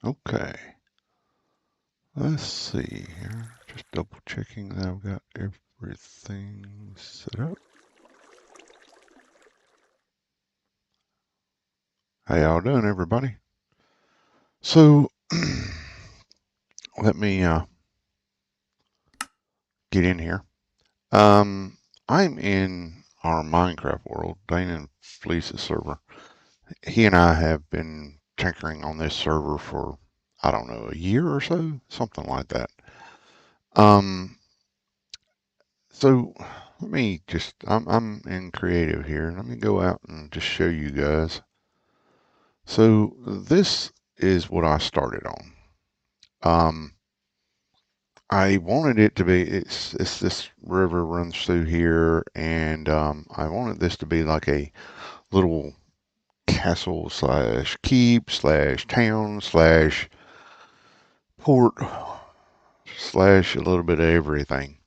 Okay. Let's see here. Just double checking that I've got everything set up. How y'all doing, everybody? So, let me get in here. I'm in our Minecraft world, Damian Fleece's server. He and I have been tinkering on this server for, I don't know, a year or so, something like that. Um, so let me just, I'm in creative here. Let me go out and just show you guys. So this is what I started on. I wanted it to be, it's this river runs through here, and I wanted this to be like a little castle slash keep slash town slash port slash a little bit of everything.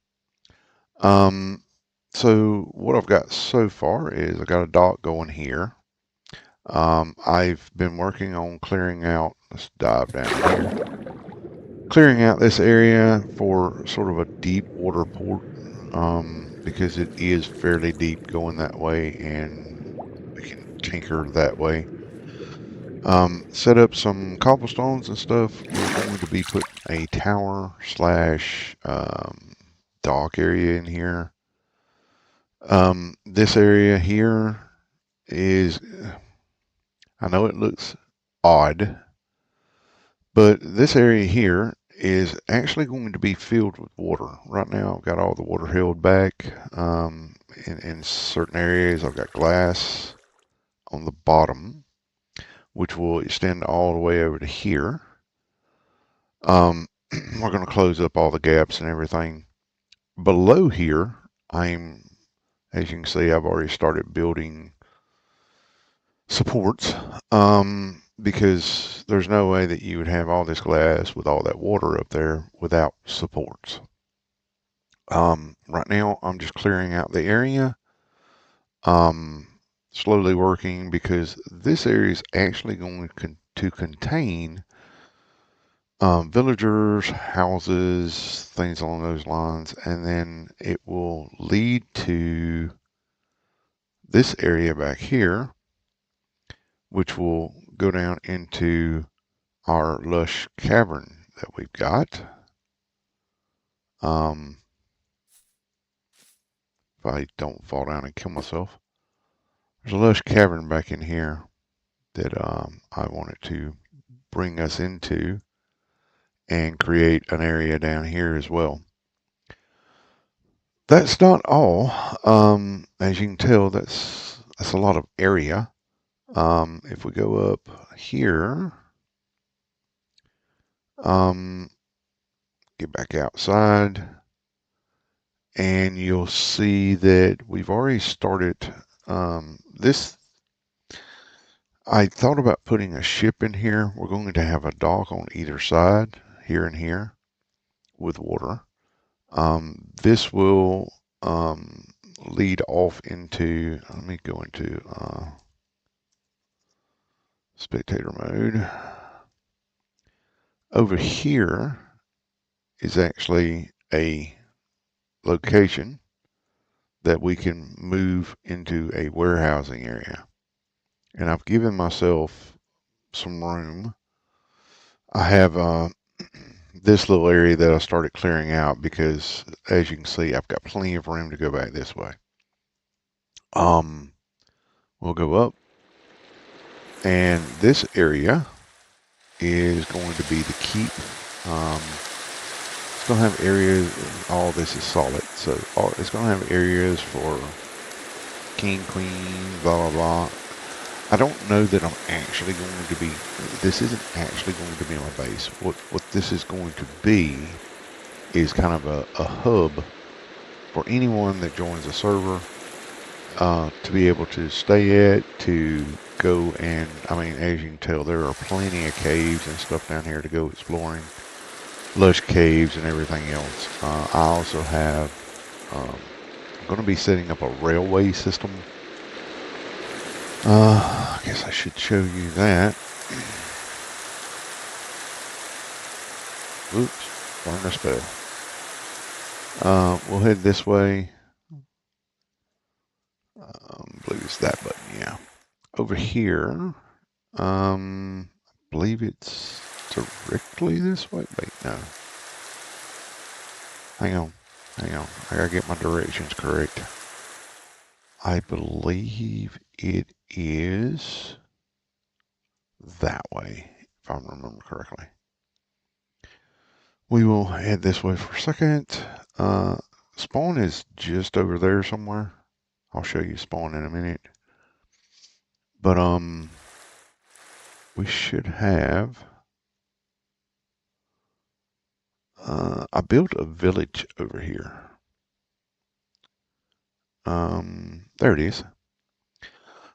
Um, so what I've got so far is I got a dock going here. I've been working on clearing out, let's dive down here, clearing out this area for sort of a deep water port, because it is fairly deep going that way and we can tinker that way. Set up some cobblestones and stuff. We're going to be putting a tower slash dock area in here. This area here is, I know it looks odd, but this area here is actually going to be filled with water. Right now I've got all the water held back. In certain areas I've got glass on the bottom, which will extend all the way over to here. We're going to close up all the gaps and everything. Below here, as you can see, I've already started building supports, because there's no way that you would have all this glass with all that water up there without supports. Right now, I'm just clearing out the area, slowly working, because this area is actually going to contain villagers, houses, things along those lines, and then it will lead to this area back here, which will go down into our lush cavern that we've got. If I don't fall down and kill myself, there's a lush cavern back in here that I wanted to bring us into and create an area down here as well. That's not all. As you can tell, that's a lot of area. If we go up here, get back outside, and you'll see that we've already started this. I thought about putting a ship in here. We're going to have a dock on either side, here and here, with water. This will lead off into, let me go into spectator mode. Over here is actually a location that we can move into a warehousing area. And I've given myself some room. I have this little area that I started clearing out because, as you can see, I've got plenty of room to go back this way. We'll go up, and this area is going to be the keep. It's going to have areas, all this is solid, so it's going to have areas for king, queen, blah, blah, blah. I don't know that I'm actually going to be, this isn't actually going to be my base. What this is going to be is kind of a hub for anyone that joins the server to be able to stay at, to go and, I mean, as you can tell, there are plenty of caves and stuff down here to go exploring. Lush caves and everything else. I also have, I'm going to be setting up a railway system. I guess I should show you that. Oops, learn a spell. We'll head this way. I believe it's that button, yeah. Over here, I believe it's directly this way. Wait, no. Hang on. I gotta get my directions correct. I believe it is that way, if I remember correctly. We will head this way for a second. Spawn is just over there somewhere. I'll show you spawn in a minute. But we should have. I built a village over here. There it is.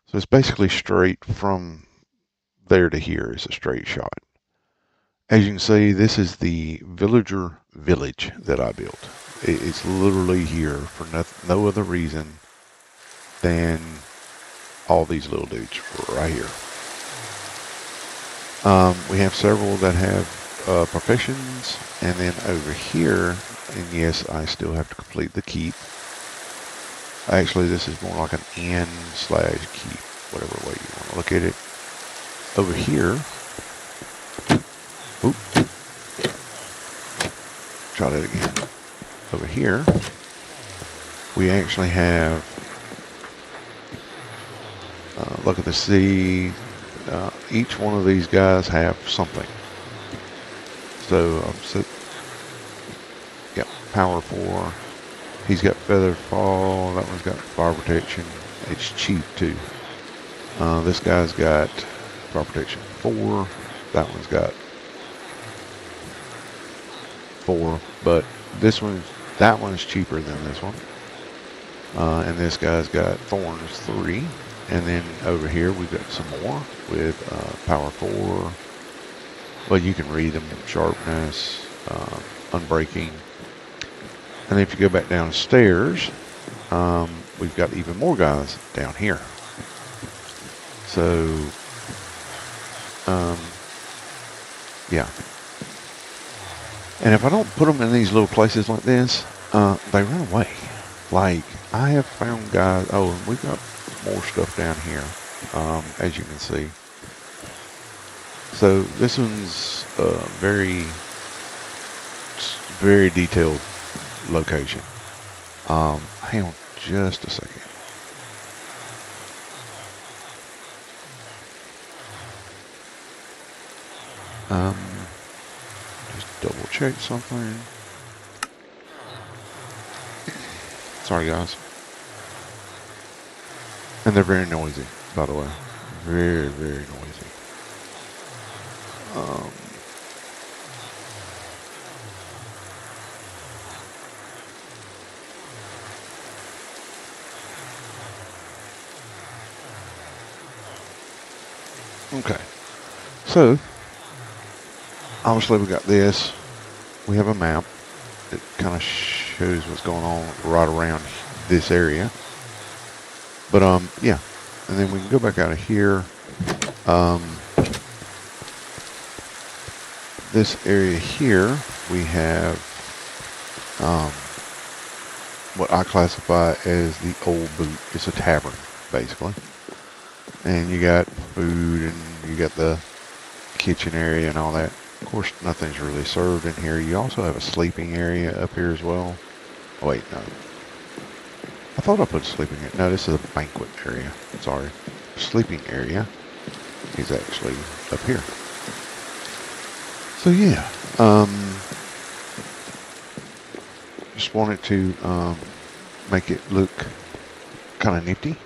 So it's basically straight from there to here is a straight shot. As you can see, this is the villager village that I built. It's literally here for no other reason than all these little dudes right here. We have several that have professions, and then over here, and yes, I still have to complete the keep. Actually, this is more like an inn/keep, whatever way you want to look at it. Over here, try that again. Over here, we actually have, look at the sea. Each one of these guys have something. So, yeah, power 4. He's got feather fall. That one's got fire protection. It's cheap too. This guy's got fire protection 4. That one's got 4, but that one's cheaper than this one. And this guy's got thorns 3. And then over here we've got some more with power 4. Well, you can read them: sharpness, unbreaking. And if you go back downstairs, we've got even more guys down here. So, yeah. And if I don't put them in these little places like this, they run away. Like, I have found guys, oh, and we've got more stuff down here, as you can see. So this one's a very, very detailed location. Hang on just a second. Just double check something. Sorry guys. And they're very noisy, by the way. Very, very noisy. Okay. So, obviously we got this. We have a map that kind of shows what's going on right around this area. But, yeah. And then we can go back out of here. This area here, we have what I classify as the old boot. It's a tavern, basically. And you got food, and you got the kitchen area and all that. Of course, nothing's really served in here. You also have a sleeping area up here as well. Oh, wait, no. I thought I put a sleeping area. No, this is a banquet area. Sorry. Sleeping area is actually up here. So yeah, just wanted to make it look kind of nifty.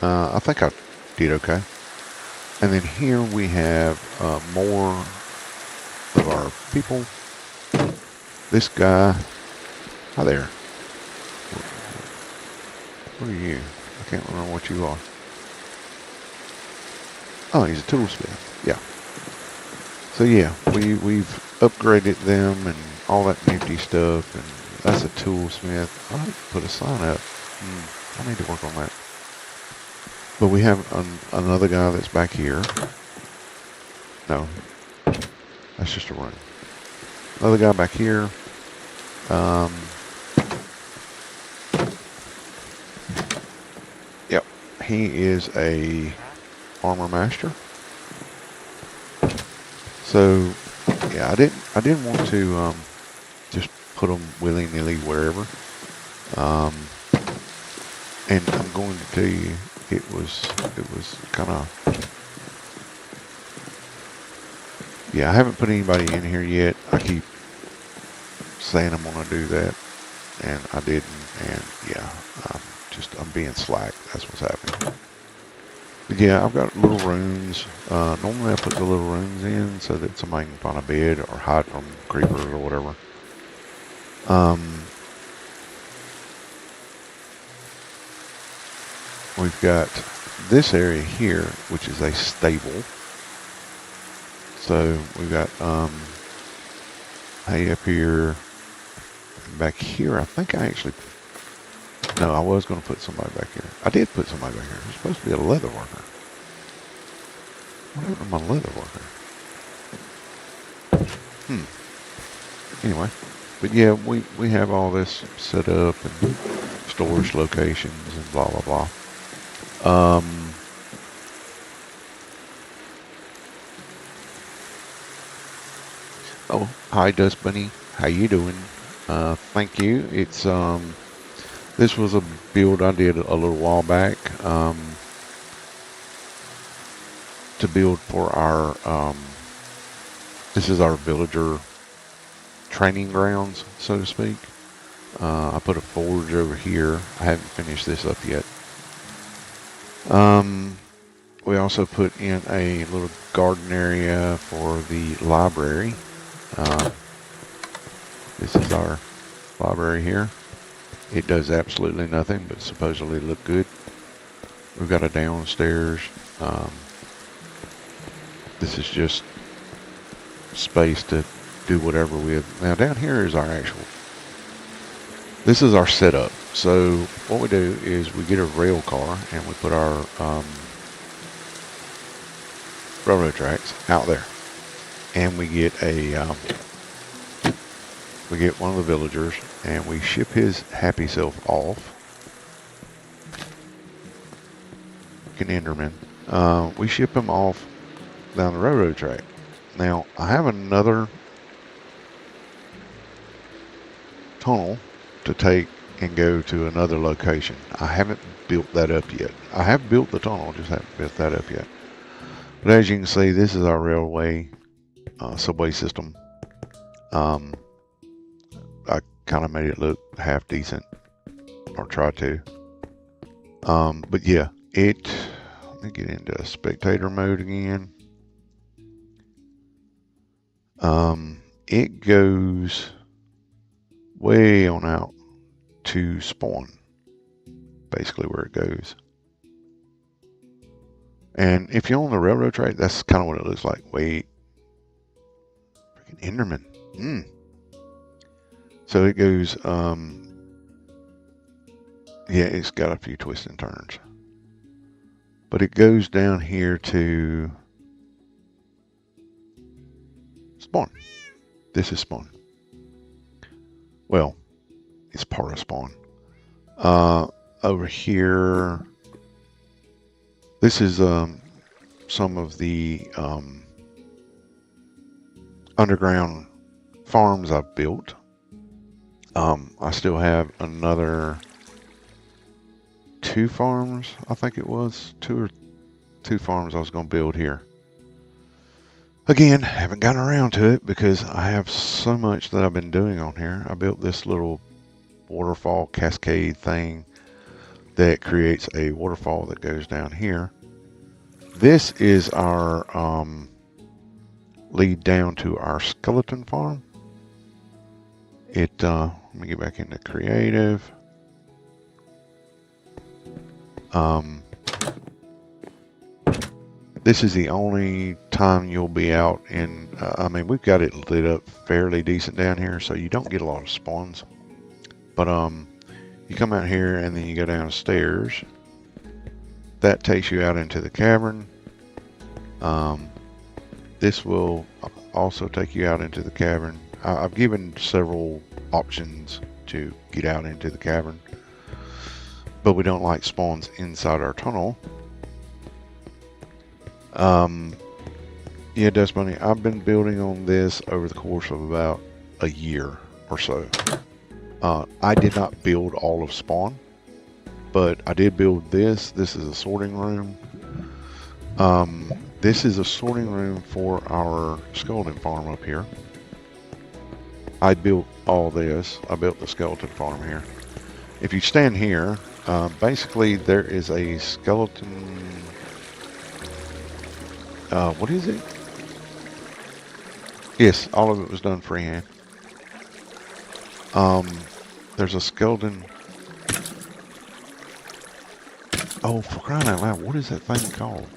I think I did okay. And then here we have more of our people. This guy, hi there. What are you? I can't remember what you are. Oh, he's a toolsmith. Yeah. So yeah, we've upgraded them and all that nifty stuff, and that's a toolsmith. I need to put a sign up. I need to work on that. But we have another guy that's back here. No, that's just a room. Other guy back here. Yep, he is a armor master. So yeah, I didn't want to just put them willy-nilly wherever. And I'm going to tell you, it was kind of, yeah, I haven't put anybody in here yet. I keep saying I'm going to do that, and I didn't, and yeah, I'm being slack. That's what's happening. But yeah, I've got little rooms. Normally I put the little rooms in so that somebody can find a bed or hide from creepers or whatever. We've got this area here, which is a stable. So we've got hay up here. Back here, I think I actually... No, I was going to put somebody back here. I did put somebody back here. It's supposed to be a leather worker. What happened to my leather worker? Anyway. But yeah, we have all this set up and storage locations and blah, blah, blah. Oh, hi, Dust Bunny. How you doing? Thank you. It's this was a build I did a little while back to build for our this is our villager training grounds, so to speak. I put a forge over here. I haven't finished this up yet. We also put in a little garden area for the library. This is our library here. It does absolutely nothing but supposedly look good. We've got a downstairs. This is just space to do whatever with. Now down here is our actual... This is our setup. So what we do is we get a rail car and we put our railroad tracks out there. And we get one of the villagers and we ship his happy self off. An Enderman. We ship him off down the railroad track. Now I have another tunnel to take and go to another location. I haven't built that up yet. I have built the tunnel, just haven't built that up yet. But as you can see, this is our railway subway system. I kind of made it look half decent, or try to. But yeah, let me get into spectator mode again. It goes way on out to spawn, basically where it goes. And if you're on the railroad track, that's kind of what it looks like. Wait, freaking Enderman. So it goes, yeah, it's got a few twists and turns. But it goes down here to spawn. This is spawn. Well, it's part of spawn. Over here, this is some of the underground farms I've built. I still have another 2 farms, I think it was. 2 farms I was going to build here. Again, haven't gotten around to it because I have so much that I've been doing on here. I built this little waterfall cascade thing that creates a waterfall that goes down here. This is our lead down to our skeleton farm. Let me get back into creative. This is the only time you'll be out in, I mean, we've got it lit up fairly decent down here, so you don't get a lot of spawns. But you come out here and then you go downstairs. That takes you out into the cavern. This will also take you out into the cavern. I've given several options to get out into the cavern, but we don't like spawns inside our tunnel. Yeah, Dust Bunny, I've been building on this over the course of about a year or so. I did not build all of spawn, but I did build this. This is a sorting room. This is a sorting room for our skeleton farm up here. I built all this. I built the skeleton farm here. If you stand here, basically there is a skeleton. What is it? Yes, all of it was done freehand. There's a skeleton. Oh, for crying out loud! What is that thing called?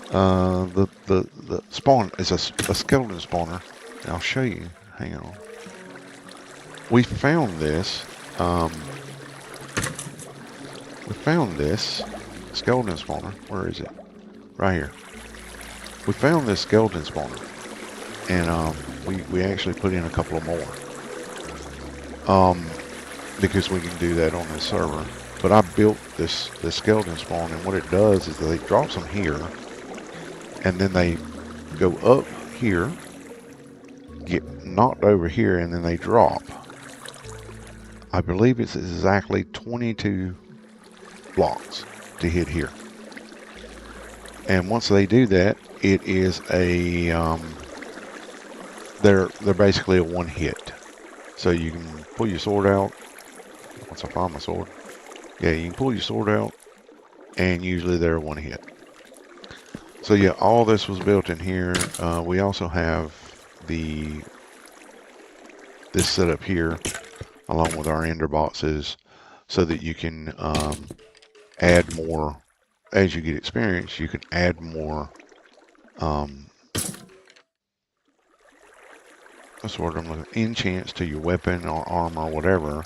The spawn is a skeleton spawner. I'll show you. Hang on. We found this. We found this skeleton spawner. Where is it? Right here. We found this skeleton spawner, and we actually put in a couple of more. Because we can do that on this server. But I built this skeleton spawn, and what it does is that it drops them here, and then they go up here, get knocked over here, and then they drop. I believe it's exactly 22 blocks to hit here. And once they do that, it is a they're basically a one hit. So you can pull your sword out. Once I find my sword, yeah, you can pull your sword out, and usually they're one hit. So yeah, all this was built in here. We also have this setup here, along with our ender boxes, so that you can add more. As you get experience, you can add more. That's what I'm looking. Enchants to your weapon or armor or whatever,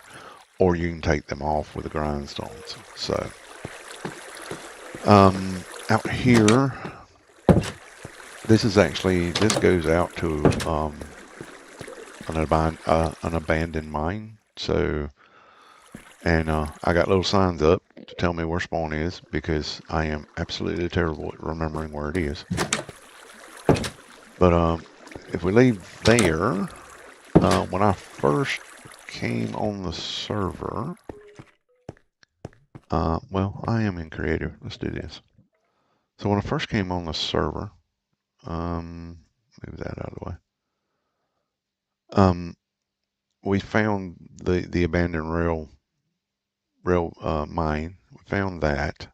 or you can take them off with the grindstones. So, out here, this goes out to an abandoned mine. So, and I got little signs up to tell me where spawn is, because I am absolutely terrible at remembering where it is. But if we leave there, when I first came on the server, well, I am in creative. Let's do this. So when I first came on the server, move that out of the way. We found the abandoned rail mine. We found that,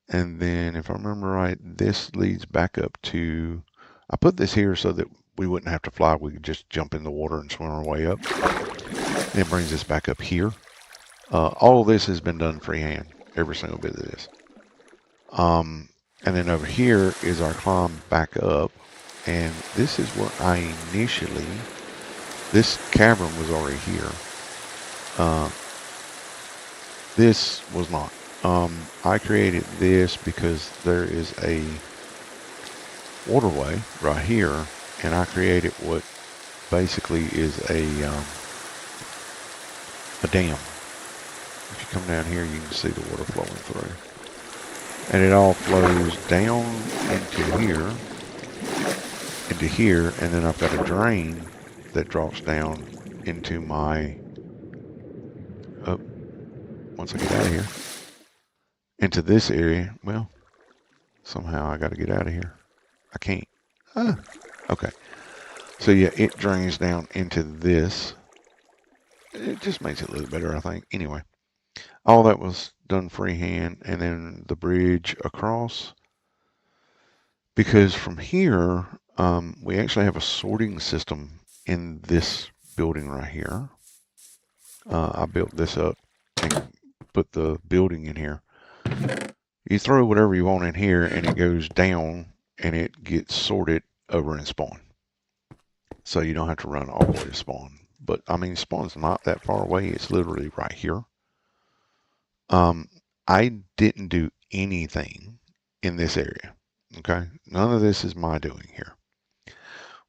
and then if I remember right, this leads back up to. I put this here so that we wouldn't have to fly. We could just jump in the water and swim our way up. And it brings us back up here. All of this has been done freehand, every single bit of this. And then over here is our climb back up, and this is where I initially. This cavern was already here. This was not. I created this because there is a waterway right here, and I created what basically is a dam. If you come down here, you can see the water flowing through, and it all flows down into here, and then I've got a drain that drops down into my. Once I get out of here, into this area. Well, somehow I got to get out of here. I can't. Okay. So yeah, it drains down into this. It just makes it look better, I think. Anyway, all that was done freehand, and then the bridge across. Because from here, we actually have a sorting system in this building right here. I built this up and put the building in here. You throw whatever you want in here, and it goes down, and it gets sorted over in spawn. So you don't have to run all the way to spawn. But I mean, spawn's not that far away. It's literally right here. I didn't do anything in this area. Okay, none of this is my doing here.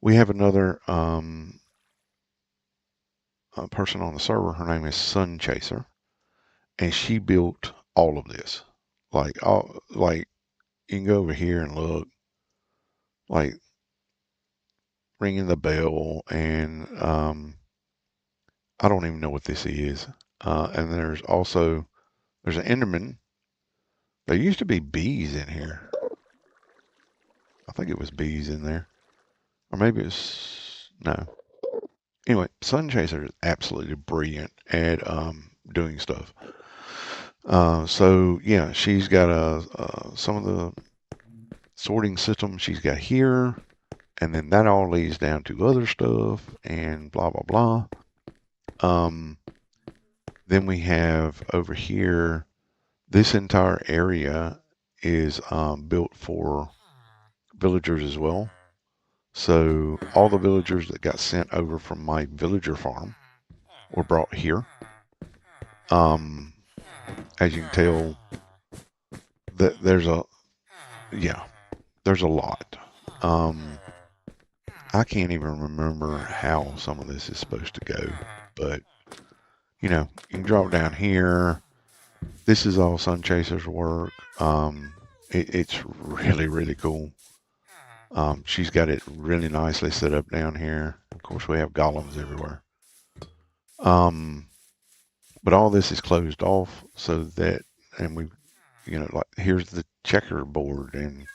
We have another person on the server. Her name is Sun Chaser, and she built all of this. Like you can go over here and look, like ringing the bell, and I don't even know what this is. And there's an Enderman. There used to be bees in here. I think it was bees in there, or maybe it's no. Anyway, Sun Chaser is absolutely brilliant at doing stuff. So yeah, she's got some of the sorting system she's got here, and then that all leads down to other stuff and blah blah blah. Um, then we have over here, this entire area is built for villagers as well. So all the villagers that got sent over from my villager farm were brought here. Um, as you can tell, that yeah, there's a lot. Um, I can't even remember how some of this is supposed to go, but you can drop down here. This is all Sun Chaser's work. It's really, really cool. She's got it really nicely set up down here. Of course, we have golems everywhere. Um, but all this is closed off so that, and like here's the checkerboard and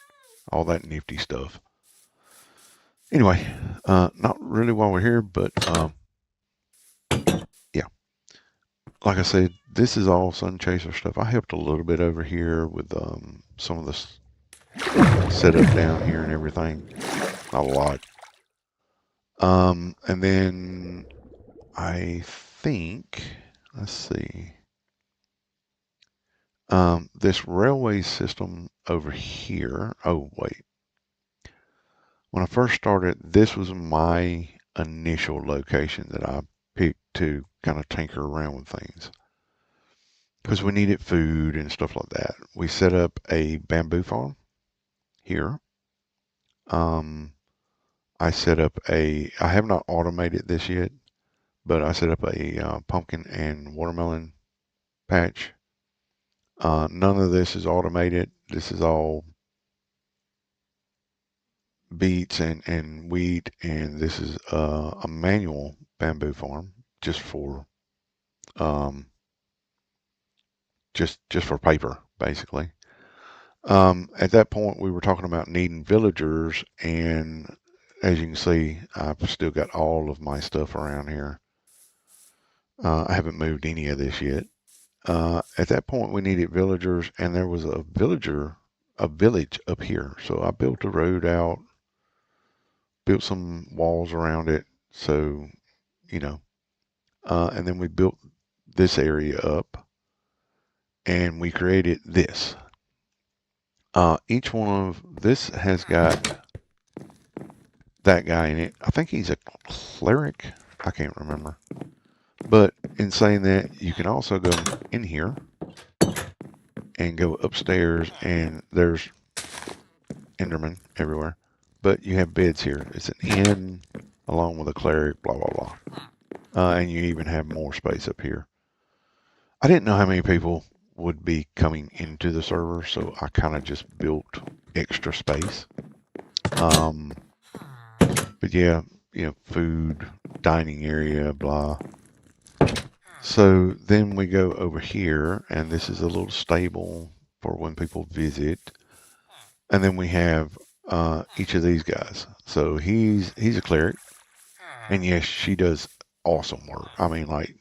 all that nifty stuff. Anyway, not really why we're here, but yeah, like I said, this is all Sun Chaser stuff. I helped a little bit over here with some of the setup down here and everything. Not a lot. And then I think, let's see, this railway system over here. Oh, wait. When I first started, this was my initial location that I picked to kind of tinker around with things because we needed food and stuff like that. We set up a bamboo farm here. Um, I have not automated this yet, but I set up a pumpkin and watermelon patch. None of this is automated. This is all beets and wheat, and this is a manual bamboo farm just for um, just for paper, basically. At that point, we were talking about needing villagers, and as you can see, I've still got all of my stuff around here. I haven't moved any of this yet. At that point, we needed villagers, and there was a village up here. So I built a road out, built some walls around it. So, you know, and then we built this area up, and we created this. Each one of this has got that guy in it. I think he's a cleric. I can't remember. But in saying that, you can also go in here and go upstairs, and there's Enderman everywhere. But you have beds here. It's an inn along with a cleric, blah, blah, blah. And you even have more space up here. I didn't know how many people would be coming into the server, so I kind of just built extra space. But yeah, food, dining area, blah. So then we go over here, and this is a little stable for when people visit. And then we have each of these guys. So he's a cleric, and yes, she does awesome work. I mean, like,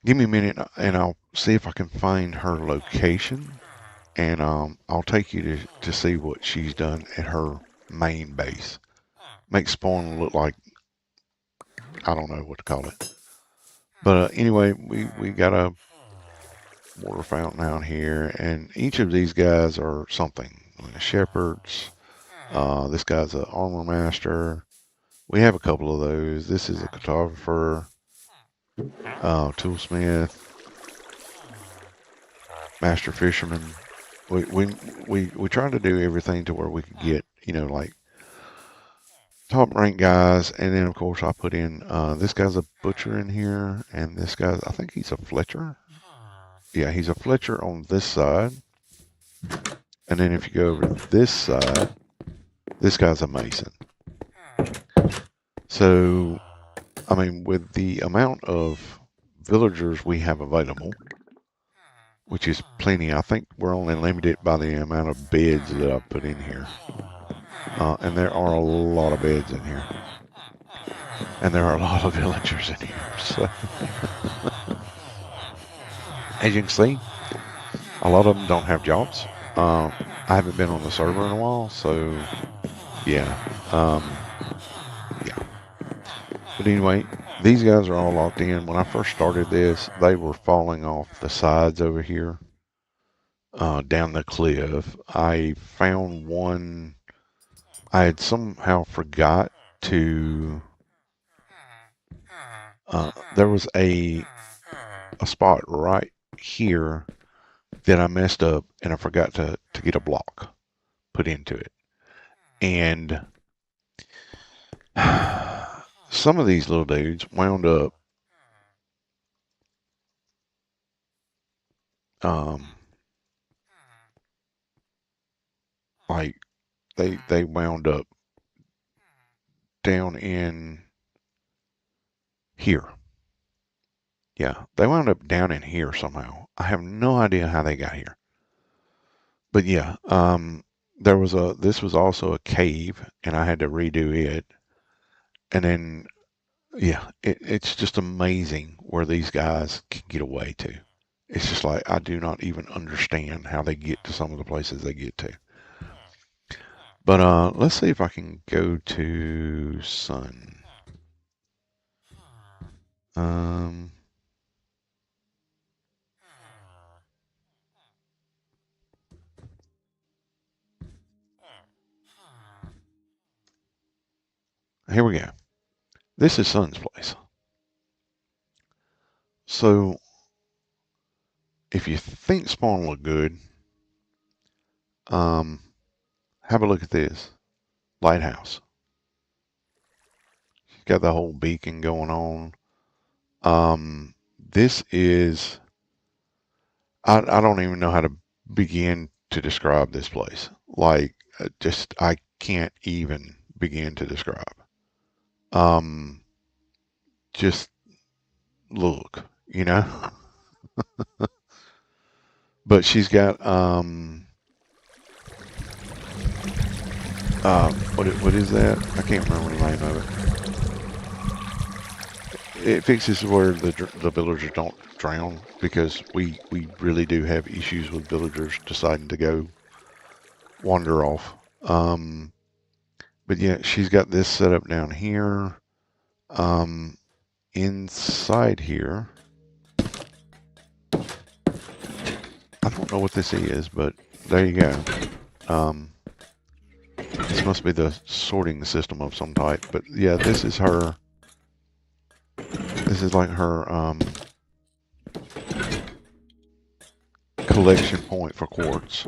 give me a minute, and I'll see if I can find her location, and I'll take you to see what she's done at her main base. Makes spawn look like I don't know what to call it. But anyway, we got a water fountain out here, and each of these guys are something. The shepherds. This guy's an armor master. We have a couple of those. This is a cartographer, toolsmith, master fisherman. We we we tried to do everything to where we could get like top rank guys, and then of course I put in this guy's a butcher in here, and this guy's I think he's a Fletcher. Yeah, he's a Fletcher on this side, and then if you go over this side, this guy's a Mason. So I mean, with the amount of villagers we have available, which is plenty, I think we're only limited by the amount of beds that I've put in here. And there are a lot of beds in here. And there are a lot of villagers in here. So, as you can see, a lot of them don't have jobs. I haven't been on the server in a while, so yeah. Um, yeah. But anyway, these guys are all locked in. When I first started this, they were falling off the sides over here, down the cliff. I found one. I had somehow forgot to. There was a spot right here that I messed up, and I forgot to get a block put into it. And some of these little dudes wound up um, like they wound up down in here. Yeah, they wound up down in here somehow. I have no idea how they got here. But yeah, this was also a cave, and I had to redo it. And then yeah, it's just amazing where these guys can get away to. It's just like I do not even understand how they get to some of the places they get to. But let's see if I can go to Sun. Um, Here we go. This is Sun's place. So if you think spawn look good, um, have a look at this lighthouse. Got the whole beacon going on. This is I don't even know how to begin to describe this place. Like just I can't even begin to describe. Um, just look, you know. But she's got what is that? I can't remember the name of it. It fixes where the villagers don't drown because we really do have issues with villagers deciding to go wander off. But yeah, she's got this set up down here. Inside here, I don't know what this is, but there you go. This must be the sorting system of some type. But yeah, this is her. This is like her collection point for quartz.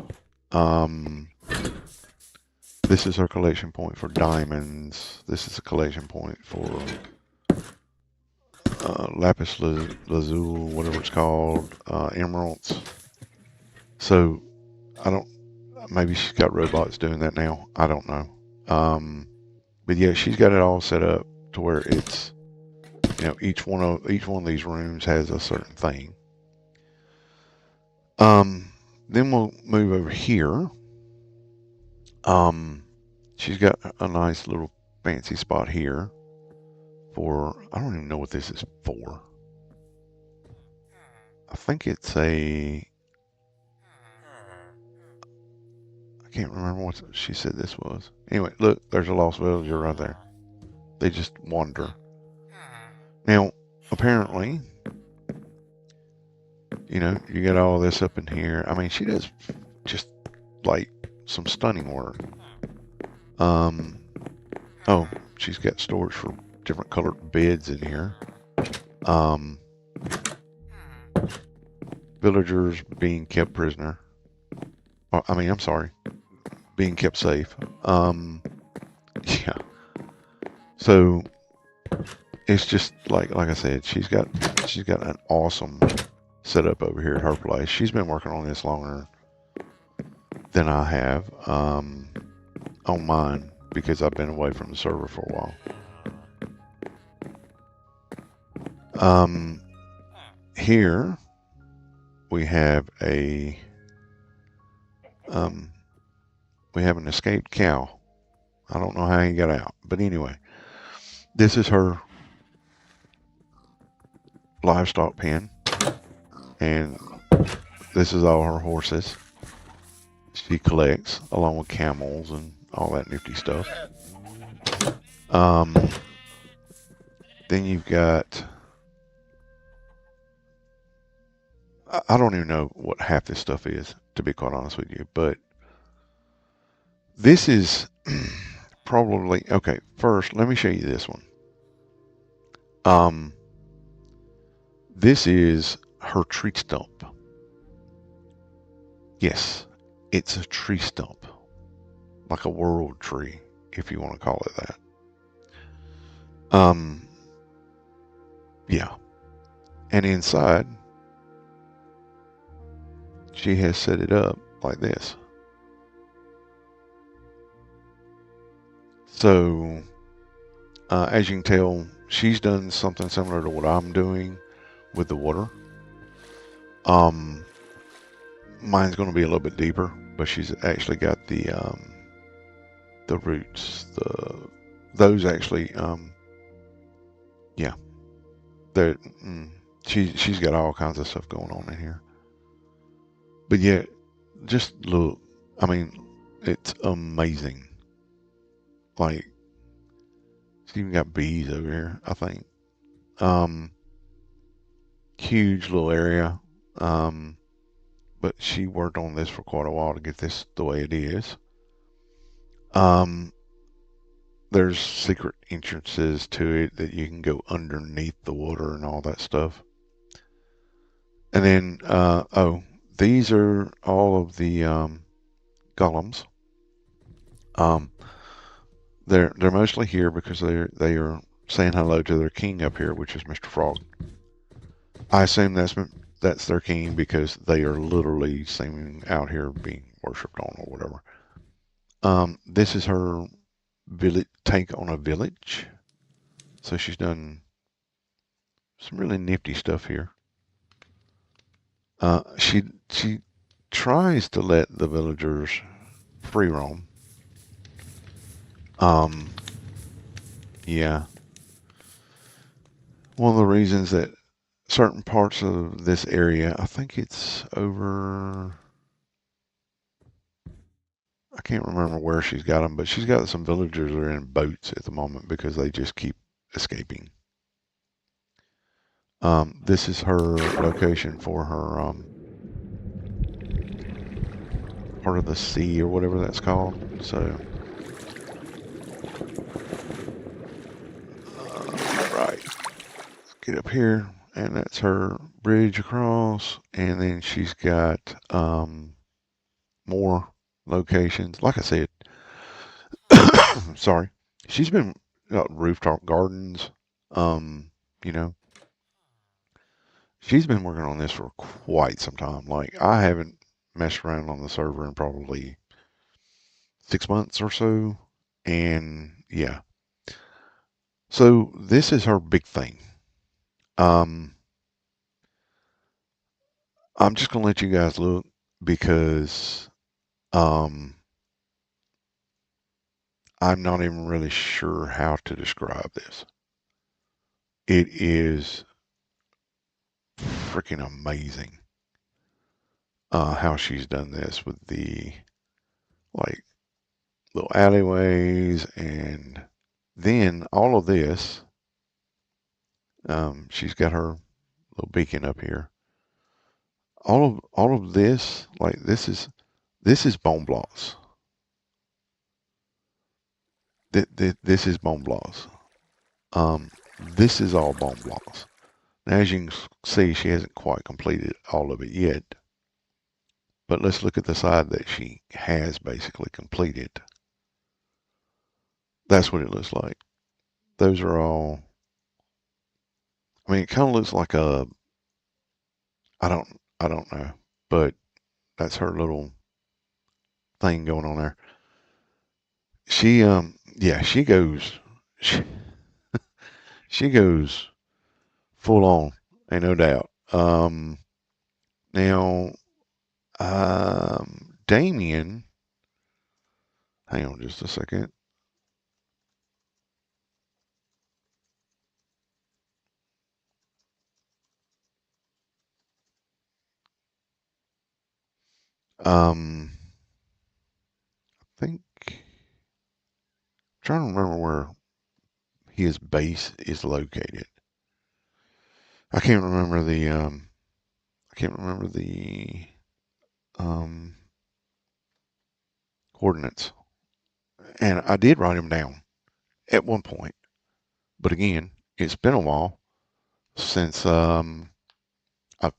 This is her collection point for diamonds. This is a collection point for lapis lazuli, whatever it's called, emeralds. So I don't. Maybe she's got robots doing that now. I don't know. But yeah, she's got it all set up to where it's each one of these rooms has a certain thing. Then we'll move over here. She's got a nice little fancy spot here for, I don't even know what this is for. I think it's I can't remember what she said this was. Anyway, look, there's a lost villager right there. They just wander. Now, apparently, you got all this up in here. I mean, she does just like some stunning work. Oh, she's got storage for different colored beds in here. Villagers being kept prisoner. I'm sorry, being kept safe. Yeah. So it's just like I said, she's got an awesome setup over here at her place. She's been working on this longer than I have on mine because I've been away from the server for a while. Here we have a um, we have an escaped cow. I don't know how he got out, but anyway, this is her livestock pen, and this is all her horses. She collects along with camels and all that nifty stuff. Um, then you've got I don't even know what half this stuff is, to be quite honest with you, but this is probably okay. First, let me show you this one. Um, this is her tree stump. Yes, it's a tree stump, like a world tree, if you want to call it that. Yeah, and inside she has set it up like this. So, as you can tell, she's done something similar to what I'm doing with the water. Mine's going to be a little bit deeper, but she's actually got the roots, those actually, yeah, they she's got all kinds of stuff going on in here. But yeah, just look, I mean, it's amazing. Like, she even got bees over here, I think. Um, Huge little area. Um, but she worked on this for quite a while to get this the way it is. Um, there's secret entrances to it that you can go underneath the water and all that stuff. And then, oh, these are all of the golems. Um, they're mostly here because they are saying hello to their king up here, which is Mr. Frog. I assume that's their king because they are literally seeming out here being worshipped on or whatever. This is her village take on a village. So she's done some really nifty stuff here. She tries to let the villagers free roam. Um, yeah. One of the reasons that certain parts of this area, I think it's over, I can't remember where she's got them, but she's got some villagers that are in boats at the moment because they just keep escaping. This is her location for her part of the sea or whatever that's called. So, right, get up here, and that's her bridge across, and then she's got more locations. Like I said, sorry, she's been rooftop gardens. Um, you know, she's been working on this for quite some time. Like I haven't messed around on the server in probably 6 months or so, and yeah. So this is her big thing. Um, I'm just gonna let you guys look because um, I'm not even really sure how to describe this. It is freaking amazing how she's done this with the like little alleyways and then all of this. She's got her little beacon up here. All of this, like this is bone blocks. This is bone blocks. Um, this is all bone blocks. Now, as you can see, she hasn't quite completed all of it yet. But let's look at the side that she has basically completed. That's what it looks like. those are all. I mean, it kind of looks like a. I don't know, but that's her little thing going on there. Yeah, she, she goes full on, ain't no doubt. Now, Damien, hang on just a second. I think, trying to remember where his base is located. I can't remember the um, coordinates, and I did write them down at one point. But again, it's been a while since I've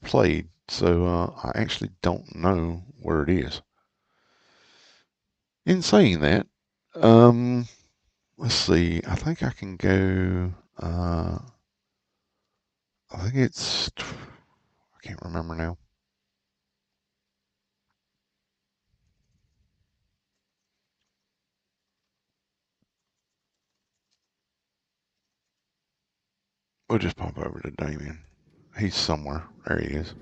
played, so I actually don't know where it is. In saying that, um, let's see. I think I can go. I think it's. I can't remember now. We'll just pop over to Damien. He's somewhere. There he is.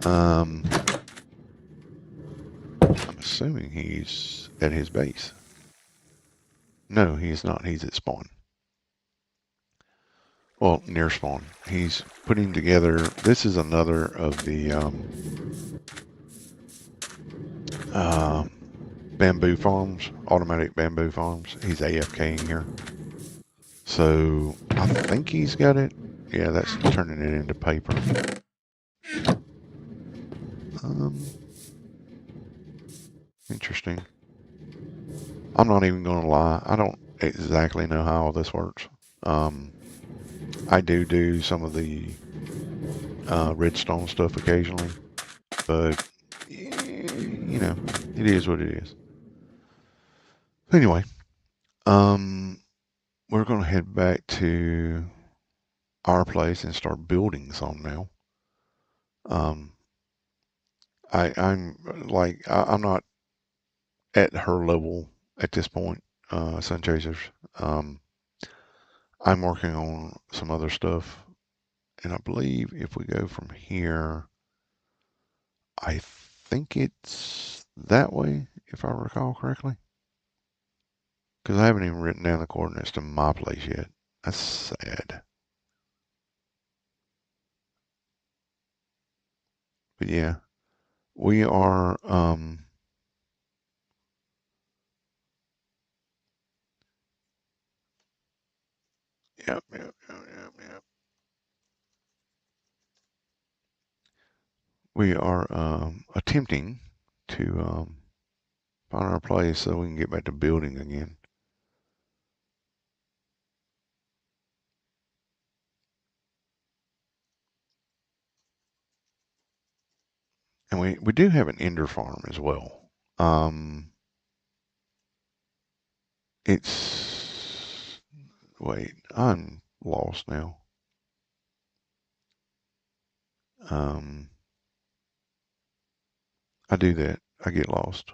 Um, I'm assuming he's at his base. No, he's not. He's at spawn. Well, near spawn. He's putting together. This is another of the um, bamboo farms, automatic bamboo farms. He's AFKing here. So I think he's got it. Yeah, that's turning it into paper. Um, Interesting. I'm not even going to lie. I don't exactly know how all this works. Um, I do some of the redstone stuff occasionally, but it is what it is. Anyway, um, we're going to head back to our place and start building some now. Um, I'm not at her level at this point, Sun Chasers. Um, I'm working on some other stuff, and I believe if we go from here, I think it's that way, if I recall correctly. Because I haven't even written down the coordinates to my place yet. That's sad. But yeah, we are, yep. We are attempting to find our place so we can get back to building again. And we do have an ender farm as well. It's, wait, I'm lost now. Um, I do that. I get lost.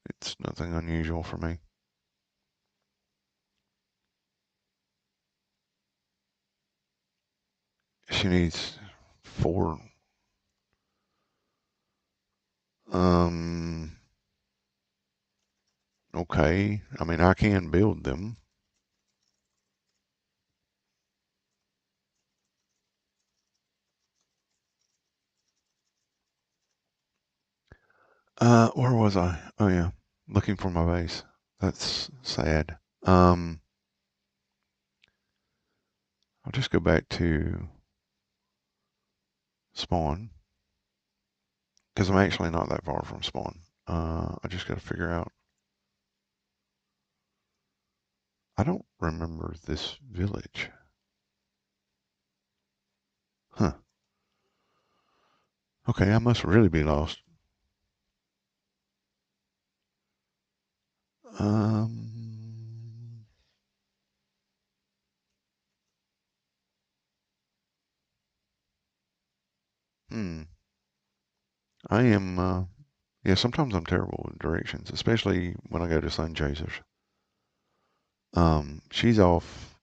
It's nothing unusual for me. She needs four. Um, okay. I mean, I can build them. Where was I? Oh yeah, looking for my base. That's sad. I'll just go back to spawn because I'm actually not that far from spawn. I just got to figure out. I don't remember this village. Huh. Okay, I must really be lost. Um, I am, yeah, sometimes I'm terrible with directions, especially when I go to Sun Chasers. She's off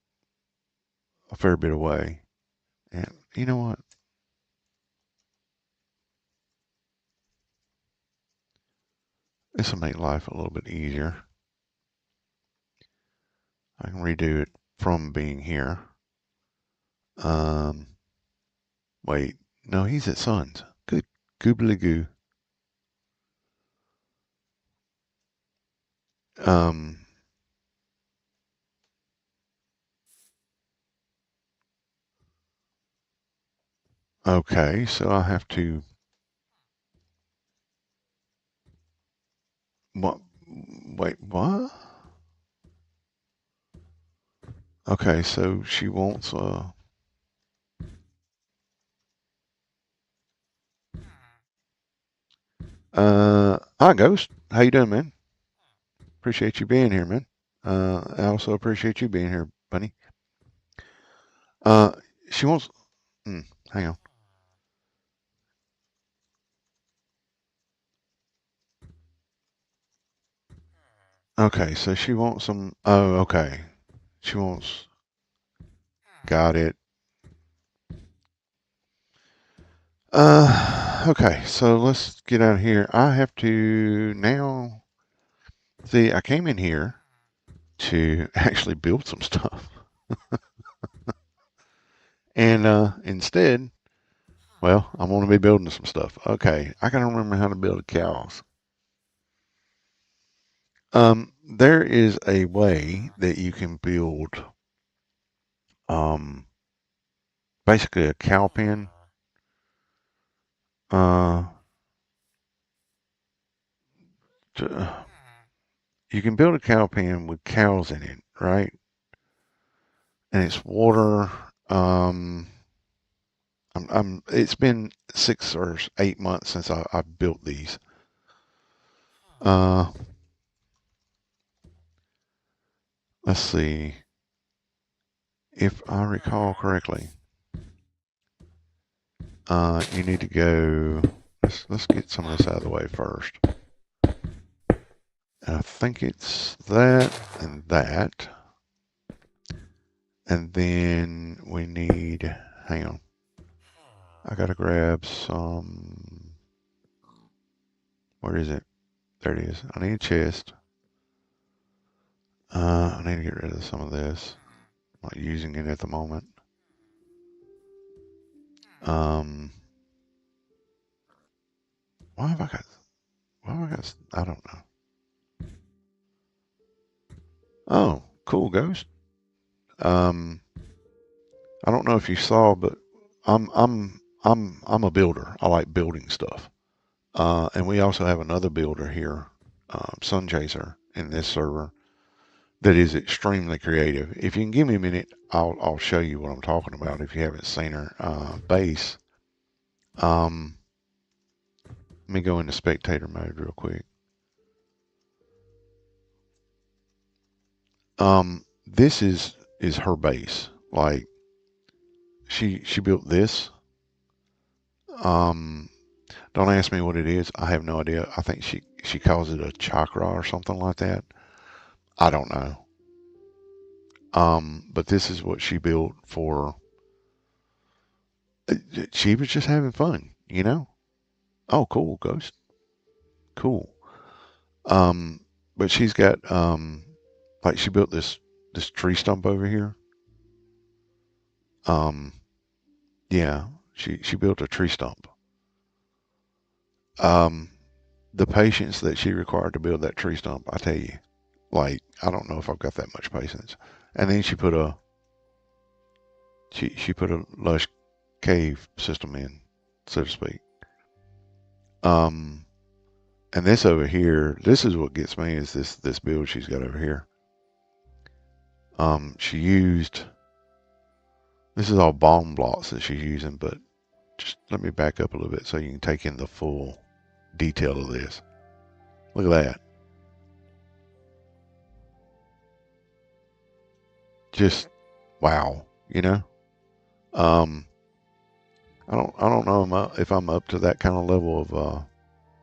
a fair bit away. And you know what? This will make life a little bit easier. I can redo it from being here. Um, wait, no, he's at Suns. Good goobly goo. Um, okay, so I have to, what, wait, what? Okay, so she wants, hi Ghost. How you doing, man? Appreciate you being here, man. I also appreciate you being here, Bunny. Uh, she wants, hang on. Okay, so she wants some, oh, okay. She wants, got it. Okay, so let's get out of here. I have to now, see, I came in here to actually build some stuff. And, instead, well, I'm going to be building some stuff. Okay, I gotta remember how to build cows. There is a way that you can build, um, basically a cow pen. Uh, you can build a cow pen with cows in it, right? And it's water. Um, it's been 6 or 8 months since I built these. Uh, let's see. If I recall correctly, you need to go. Let's get some of this out of the way first. I think it's that and that. And then we need, hang on. I gotta grab some, where is it? There it is. I need a chest. I need to get rid of some of this. I'm not using it at the moment. Um, why have I got, why have I got, I don't know. Oh, cool, Ghost. Um, I don't know if you saw, but I'm a builder. I like building stuff. And we also have another builder here, Sun Chaser, in this server that is extremely creative. If you can give me a minute, I'll show you what I'm talking about. If you haven't seen her base, um, let me go into spectator mode real quick. This is her base. Like she built this. Um, don't ask me what it is. I have no idea. I think she calls it a chakra or something like that. I don't know. But this is what she built for. She was just having fun, you know. Oh, cool, Ghost. Cool. Um, but she's got like she built this tree stump over here. Um, yeah, she built a tree stump. Um, the patience that she required to build that tree stump, I tell you, like I don't know if I've got that much patience. And then she put a lush cave system in, so to speak. Um, and this over here, this is what gets me is this build she's got over here. She used this is all bomb blocks that she's using, but just let me back up a little bit so you can take in the full detail of this. Look at that. Just wow, you know? Um, I don't know if I'm up to that kind of level of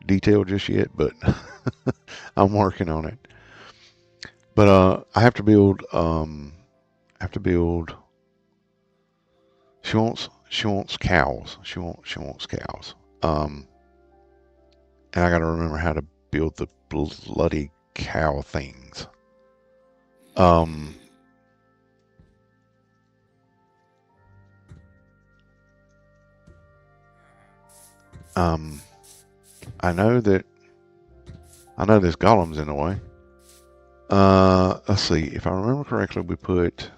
detail just yet, but I'm working on it. But I have to build. I have to build. She wants cows. She wants cows. Um, and I got to remember how to build the bloody cow things. Um, um, I know that I know this golem's in the way. Let's see. If I remember correctly, we put.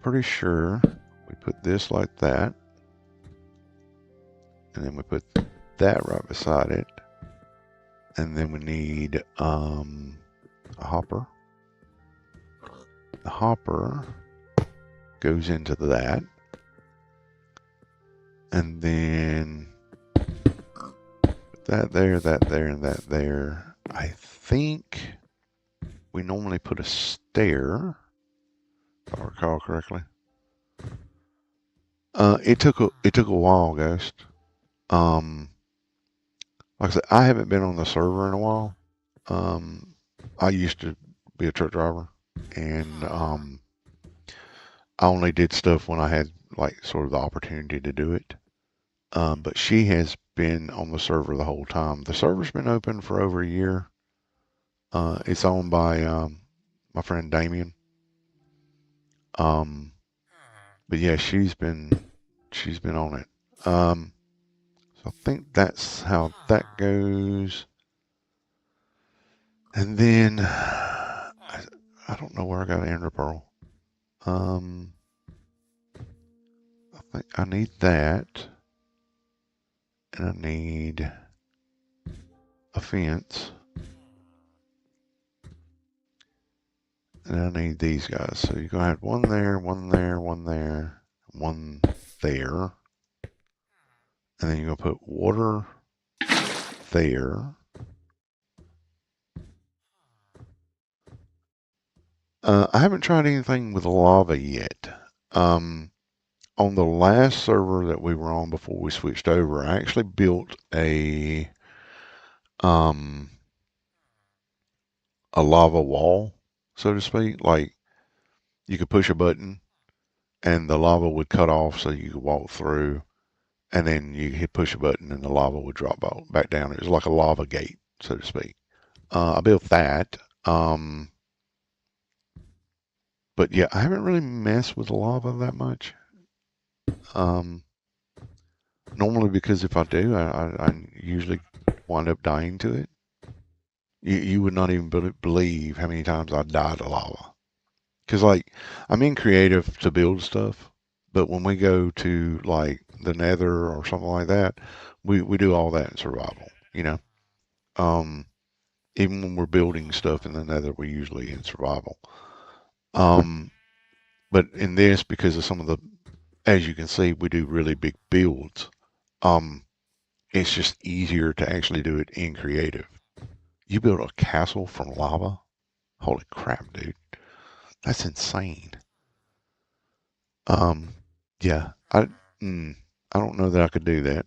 Pretty sure we put this like that, and then we put that right beside it, and then we need a hopper. The hopper goes into that, and then that there, and that there. I think we normally put a stair, if I recall correctly. It took a while, Ghost. Um, like I said, I haven't been on the server in a while. Um, I used to be a truck driver, and I only did stuff when I had like sort of the opportunity to do it. But she has been on the server the whole time. The server's been open for over a year. It's owned by my friend Damian. Um, but yeah, she's been on it. So I think that's how that goes. And then I don't know where I got Ender Pearl. Um, I think I need that, and I need a fence, and I need these guys. So you're gonna have one there, one there, one there, one there, and then you're gonna put water there. I haven't tried anything with lava yet. Um, on the last server that we were on before we switched over, I actually built um a lava wall, so to speak. Like you could push a button and the lava would cut off so you could walk through, and then you hit push a button and the lava would drop back down. It was like a lava gate, so to speak. I built that. Um, but yeah, I haven't really messed with lava that much. Um, normally because if I do, I usually wind up dying to it. You would not even believe how many times I died to lava. Because like I'm in creative to build stuff, but when we go to like the Nether or something like that, we do all that in survival. You know, um, even when we're building stuff in the Nether, we're usually in survival. Um, but in this, because of some of the, as you can see, we do really big builds. Um, it's just easier to actually do it in creative. You build a castle from lava? Holy crap, dude. That's insane. Um, yeah, I don't know that I could do that.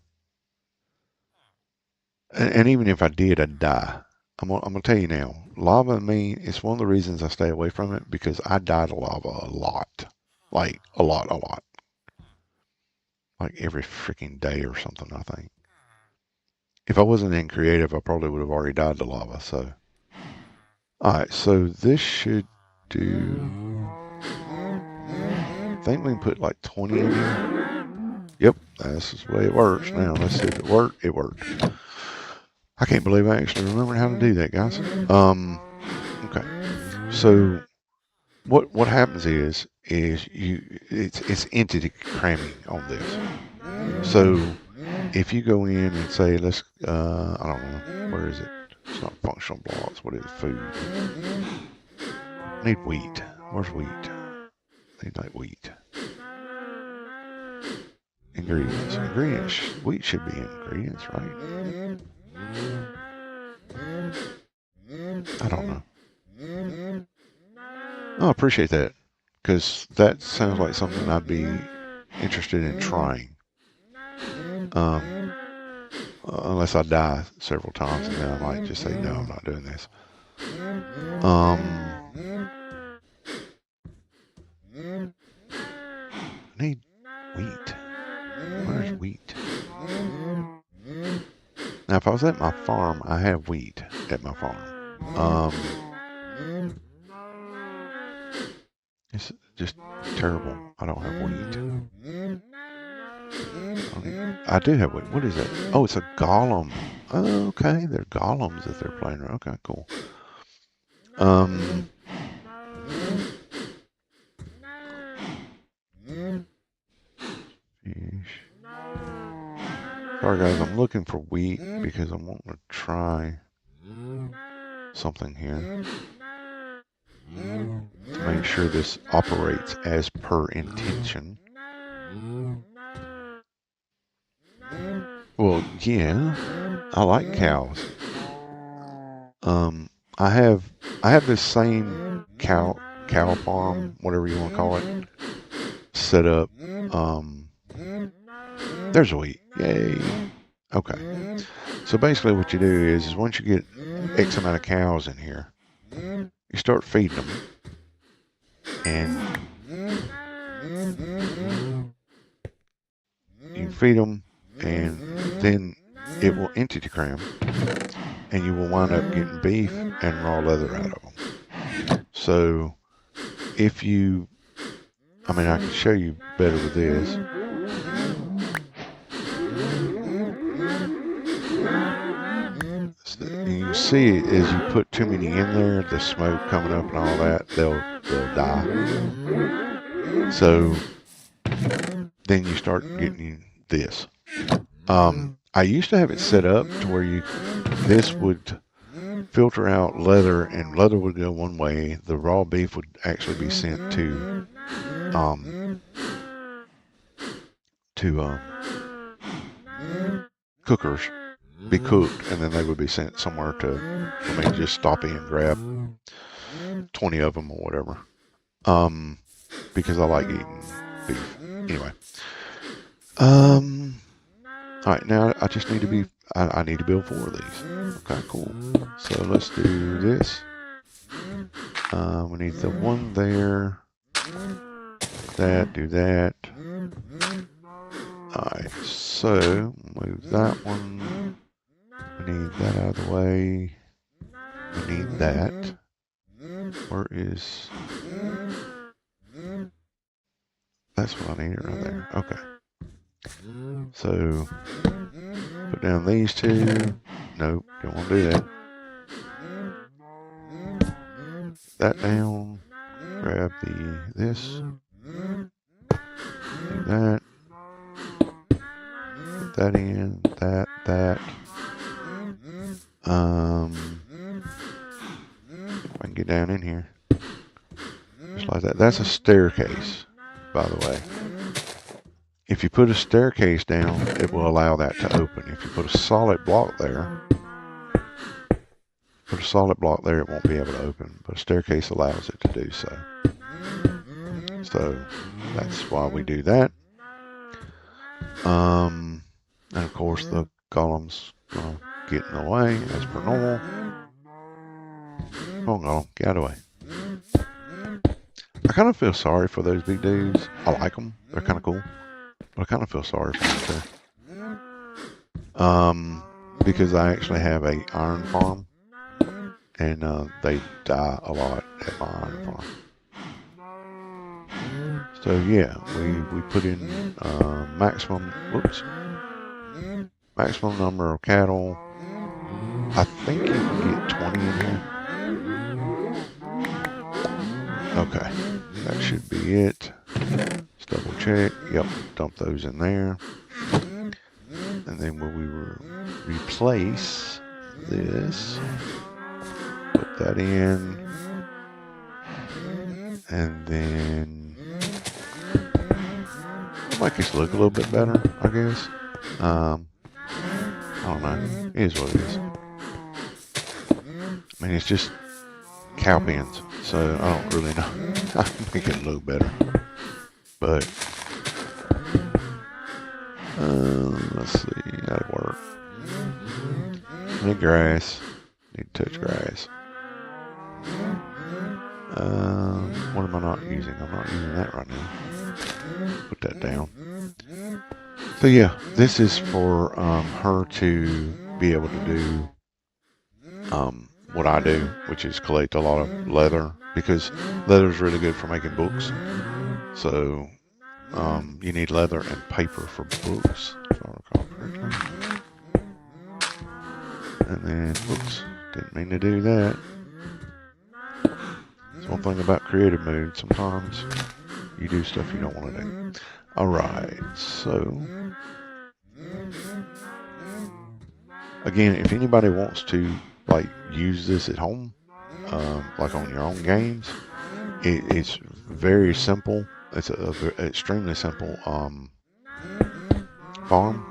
And even if I did, I'd die. I'm gonna tell you now, lava and me, it's one of the reasons I stay away from it because I die to lava a lot. Like a lot. Like every freaking day or something, I think. If I wasn't in creative, I probably would have already died to lava, so. Alright, so this should do. I think we can put like 20 in here. Yep, that's the way it works. Now, let's see if it worked. It worked. I can't believe I actually remembered how to do that, guys. Okay. So what happens is it's entity cramming on this. So if you go in and say let's I don't know, where is it? It's not functional blocks. What is it? Food? I need wheat. Where's wheat? I need like wheat. Ingredients. Ingredients. Wheat should be in ingredients, right? I don't know. Oh, I appreciate that because that sounds like something I'd be interested in trying. Um, unless I die several times, and then I might just say, no, I'm not doing this. I need wheat. Where's wheat? Now, if I was at my farm, I have wheat at my farm. It's just terrible. I don't have wheat. I do have wheat. What is that? Oh, it's a golem. Oh, okay, they're golems that they're playing around. Okay, cool. Fish. Sorry guys, I'm looking for wheat because I'm wanting to try something here to make sure this operates as per intention. Well, yeah, I like cows. I have this same cow farm, whatever you want to call it, set up. There's wheat. Yay. Okay. So basically what you do is once you get X amount of cows in here, you start feeding them. And you feed them, and then it will entity cram, and you will wind up getting beef and raw leather out of them. So if you, I mean, I can show you better with this. You can see as you put too many in there, the smoke coming up and all that, they'll die. So then you start getting this. I used to have it set up to where this would filter out leather, and leather would go one way. The raw beef would actually be sent to cookers, be cooked, and then they would be sent somewhere to, just stop in and grab 20 of them or whatever. Because I like eating beef. Anyway. All right, now I just need to I need to build 4 of these. Okay, cool. So let's do this. We need the one there. Do that. All right, so move that one. We need that out of the way. We need that. Where is... That's what I needed right there. Okay. So, put down these 2. Nope, don't want to do that. That down. Grab this. Do that. Put that in. That. If I can get down in here. Just like that. That's a staircase, by the way. If you put a staircase down, it will allow that to open. If you put a solid block there, it won't be able to open. But a staircase allows it to do so. So that's why we do that. And of course the golem's gonna get in the way as per normal. Come on, golem, get out of the way. I kind of feel sorry for those big dudes. I like them. They're kind of cool. But I kind of feel sorry for them too. Because I actually have a iron farm, and they die a lot at my iron farm. So yeah, we put in maximum number of cattle. I think you can get 20 in here. Okay, that should be it. Let's double check. Yep, dump those in there. And then when we replace this, put that in, and then make this look a little bit better, I guess. I don't know. It is what it is. I mean, it's just cow pens, so I don't really know. I can make it look better. But, let's see how it works. I need grass. Need to touch grass. What am I not using? I'm not using that right now. Put that down. So yeah, this is for her to be able to do what I do, which is collect a lot of leather, because leather is really good for making books. So you need leather and paper for books, if I recall correctly. And then, whoops, didn't mean to do that. That's one thing about creative mode. Sometimes you do stuff you don't want to do. Alright, so again, if anybody wants to like use this at home, like on your own games, it's very simple. It's a extremely simple farm.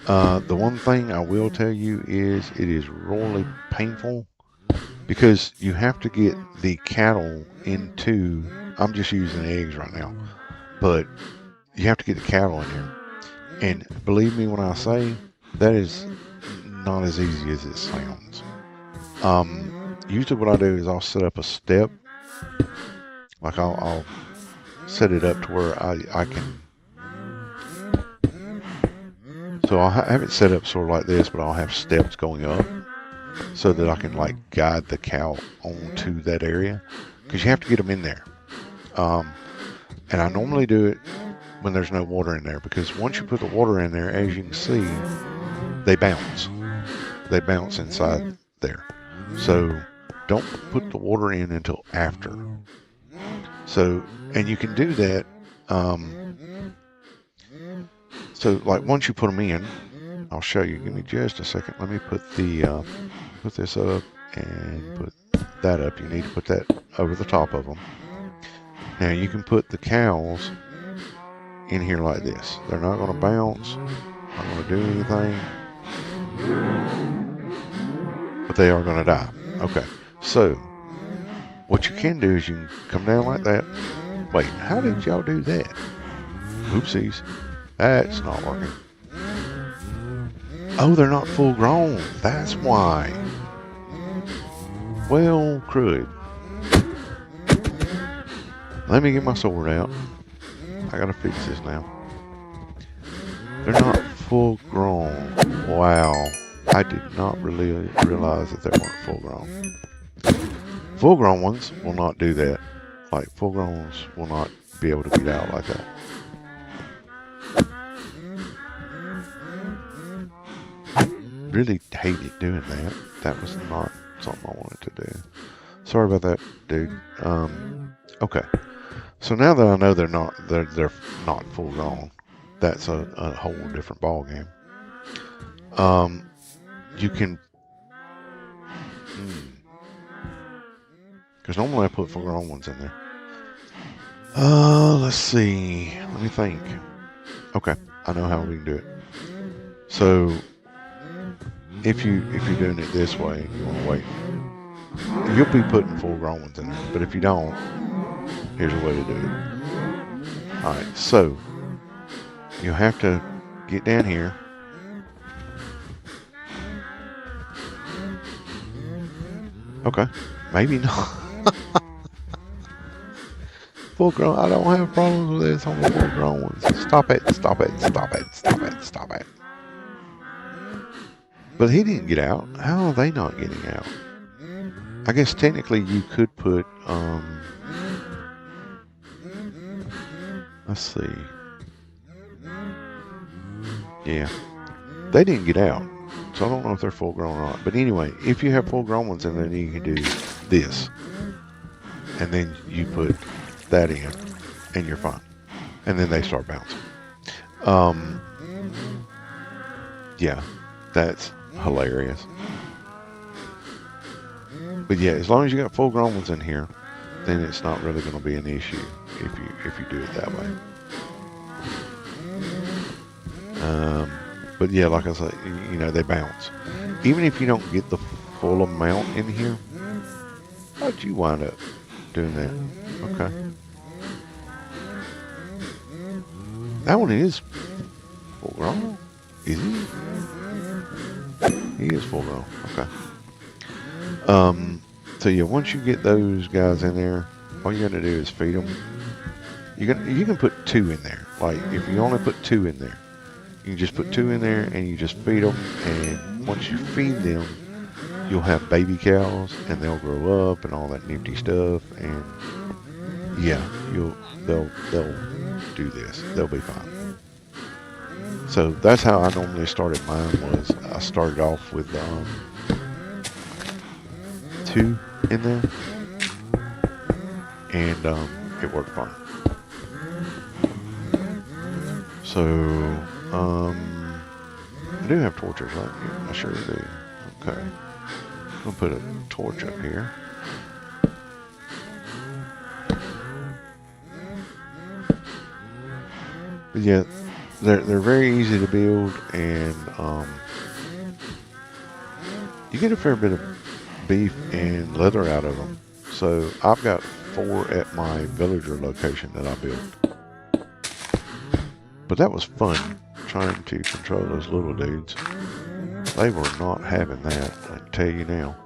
The one thing I will tell you is it is really painful because you have to get the cattle into. I'm just using eggs right now, but you have to get the cattle in here. And believe me when I say that is not as easy as it sounds. Usually what I do is I'll set up a step. Like I'll set it up to where I can. So I'll have it set up sort of like this, but I'll have steps going up so that I can like guide the cow onto that area, because you have to get them in there. And I normally do it when there's no water in there, because once you put the water in there, as you can see, they bounce. They bounce inside there. So don't put the water in until after. So, and you can do that. So like once you put them in, I'll show you. Give me just a second. Let me put the put this up and put that up. You need to put that over the top of them. Now you can put the cows in here like this. They're not going to bounce, not going to do anything, but they are going to die. Okay, so what you can do is you can come down like that. Wait, how did y'all do that? Oopsies, that's not working. Oh, they're not full grown. That's why. Well, crud. Let me get my sword out. I gotta fix this now. They're not full grown. Wow. I did not really realize that they weren't full grown. Full grown ones will not do that. Like full grown ones will not be able to get out like that. Really hated doing that. That was not something I wanted to do. Sorry about that, dude. Okay. So now that I know they're not full grown, that's a whole different ball game. You can, because normally I put full grown ones in there. Let's see. Let me think. Okay, I know how we can do it. So if you're doing it this way, you want to wait. You'll be putting full grown ones in there, but if you don't, here's a way to do it. All right, so you have to get down here. Okay, maybe not. Full grown. I don't have problems with this on the full grown ones. Stop it! Stop it! Stop it! Stop it! Stop it! But he didn't get out. How are they not getting out? I guess technically you could put. Let's see. Yeah, they didn't get out, so I don't know if they're full grown or not. But anyway, if you have full grown ones in there, then you can do this, and then you put that in, and you're fine. And then they start bouncing. Yeah, that's hilarious. But yeah, as long as you got full grown ones in here, then it's not really going to be an issue if you do it that way. But yeah, like I said, you know, they bounce. Even if you don't get the full amount in here, how'd you wind up doing that? Okay. That one is full grown. Is he? He is full grown. Okay. So yeah, once you get those guys in there, all you got to do is feed them. You can put two in there. Like if you only put two in there, you can just put two in there and you just feed them. And once you feed them, you'll have baby cows and they'll grow up and all that nifty stuff. And yeah, they'll do this. They'll be fine. So that's how I normally started mine. Was I started off with two in there, and it worked fine. So I do have torches, right? Yeah, I sure do. Okay, I'll put a torch up here. But yeah, they're very easy to build, and you get a fair bit of beef and leather out of them. So I've got 4 at my villager location that I built. But that was fun trying to control those little dudes. They were not having that, I can tell you now.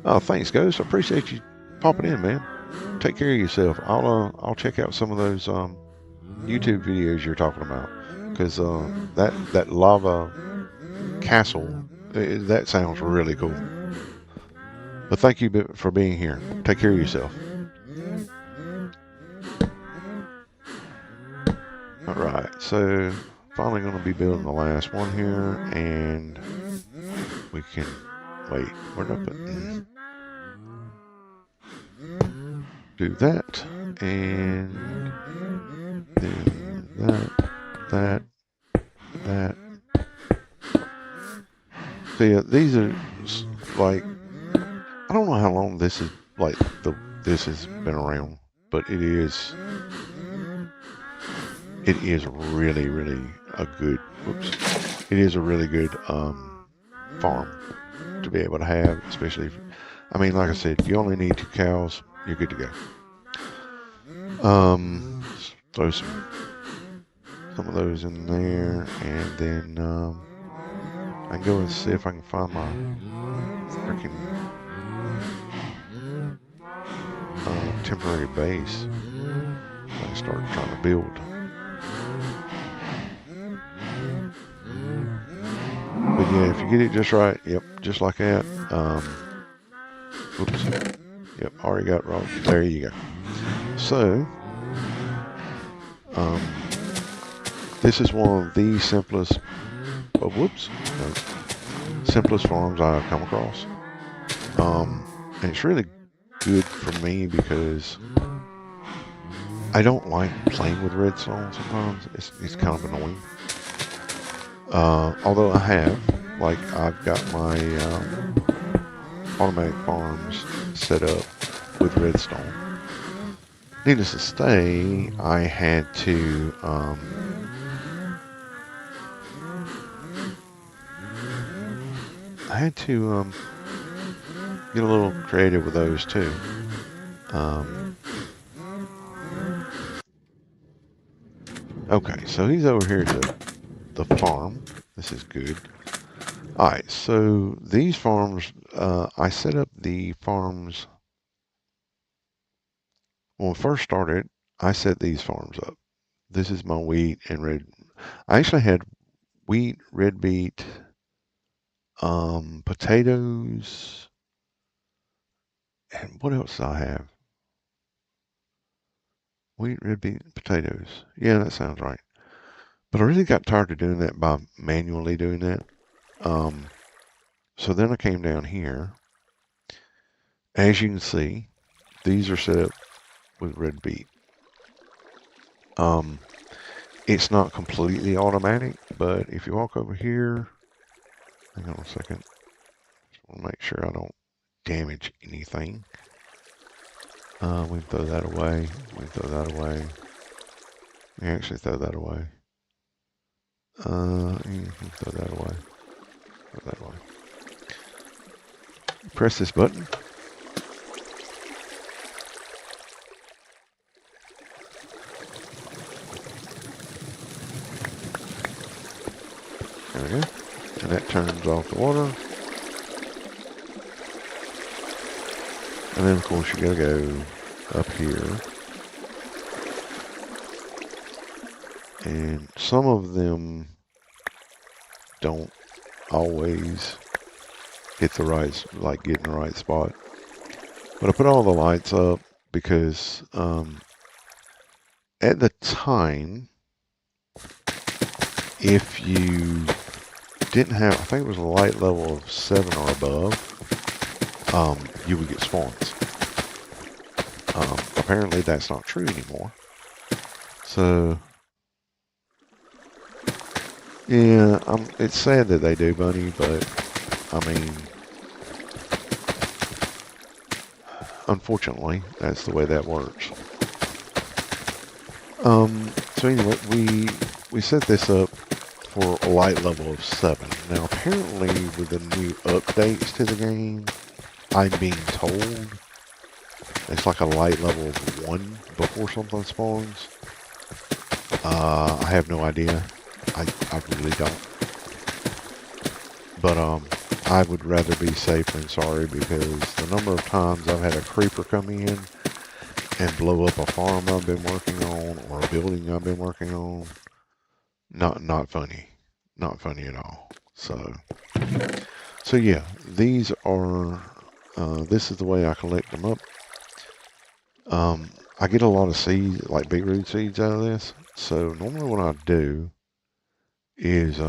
Oh, thanks, Ghost. I appreciate you popping in, man. Take care of yourself. I'll check out some of those YouTube videos you're talking about, because that lava castle, that sounds really cool. But thank you for being here. Take care of yourself. All right, so finally going to be building the last one here, and we can wait. Where did I put? Do that, and then that. So yeah, these are like, I don't know how long this is this has been around, but it is really a good. It is a really good farm to be able to have, especially if, I mean, like I said, you only need 2 cows, you're good to go. Throw some of those in there, and then I can go and see if I can find my freaking temporary base. I can start trying to build. But yeah, if you get it just right, yep, just like that. Whoops. Yep, already got it wrong. There you go. So, this is one of the simplest, simplest farms I've come across. And it's really good for me because I don't like playing with redstone sometimes. It's kind of annoying. Although I have, like, I've got my automatic farms set up with redstone. Needless to say, I had to get a little creative with those too. Okay, so he's over here at the farm. This is good. All right, so these farms, I set up the farms. When we first started, I set these farms up. This is my wheat and red. I actually had wheat, red beet, potatoes, and what else do I have? Wheat, red beet, potatoes. Yeah, that sounds right. But I really got tired of doing that by manually doing that. So then I came down here. As you can see, these are set up with red beet. It's not completely automatic, but if you walk over here, hang on a second. Just want to make sure I don't damage anything. We can throw that away. We can throw that away. We can actually throw that away. You can throw that away. Throw that away. Press this button. the water. And then, of course, you gotta go up here. And some of them don't always hit the right, like get in the right spot. But I put all the lights up because at the time, if you didn't have, I think it was a light level of 7 or above, you would get spawns. Apparently that's not true anymore. So, yeah, it's sad that they do, Bunny, but, I mean, unfortunately, that's the way that works. So anyway, we set this up for a light level of 7. Now, apparently, with the new updates to the game, I'm being told it's like a light level of 1 before something spawns. I have no idea. I really don't. But I would rather be safe than sorry, because the number of times I've had a creeper come in and blow up a farm I've been working on or a building I've been working on, not funny. Not funny at all. So yeah, these are, this is the way I collect them up. I get a lot of seeds, like beetroot seeds out of this. So normally what I do is,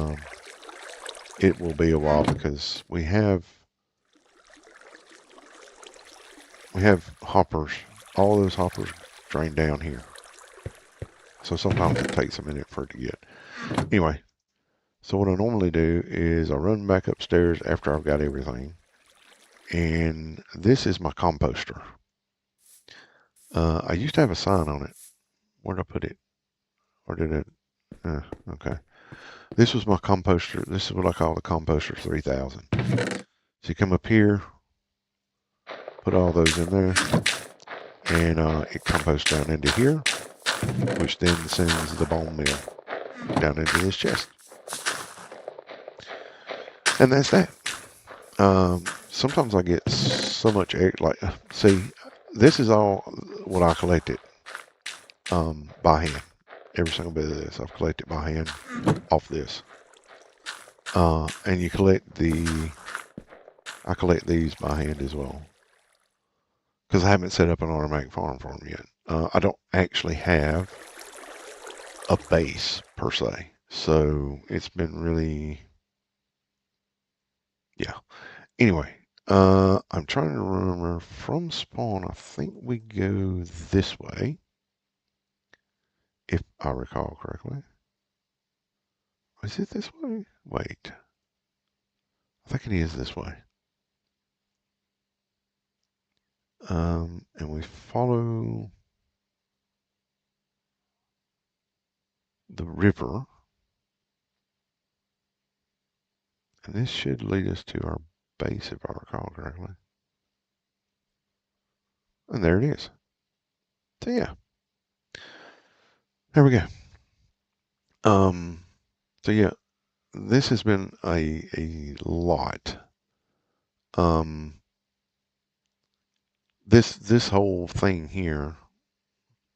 it will be a while because we have hoppers. All those hoppers drain down here. So sometimes it takes a minute for it to get. Anyway, so what I normally do is I run back upstairs after I've got everything. And this is my composter. I used to have a sign on it. Where'd I put it? Or did it? Okay. This was my composter. This is what I call the composter 3000. So you come up here, put all those in there, and it composts down into here, which then sends the bone meal down into this chest. And that's that. Sometimes I get so much egg, like, see, this is all what I collected by hand. Every single bit of this I've collected by hand off this. And you collect I collect these by hand as well, because I haven't set up an automatic farm for them yet. I don't actually have a base per se, so it's been really, yeah. Anyway, I'm trying to remember from spawn. I think we go this way, if I recall correctly. Is it this way? Wait. I think it is this way. And we follow the river. And this should lead us to our base, if I recall correctly. And there it is. So yeah. There we go. So yeah, this has been a lot. This whole thing here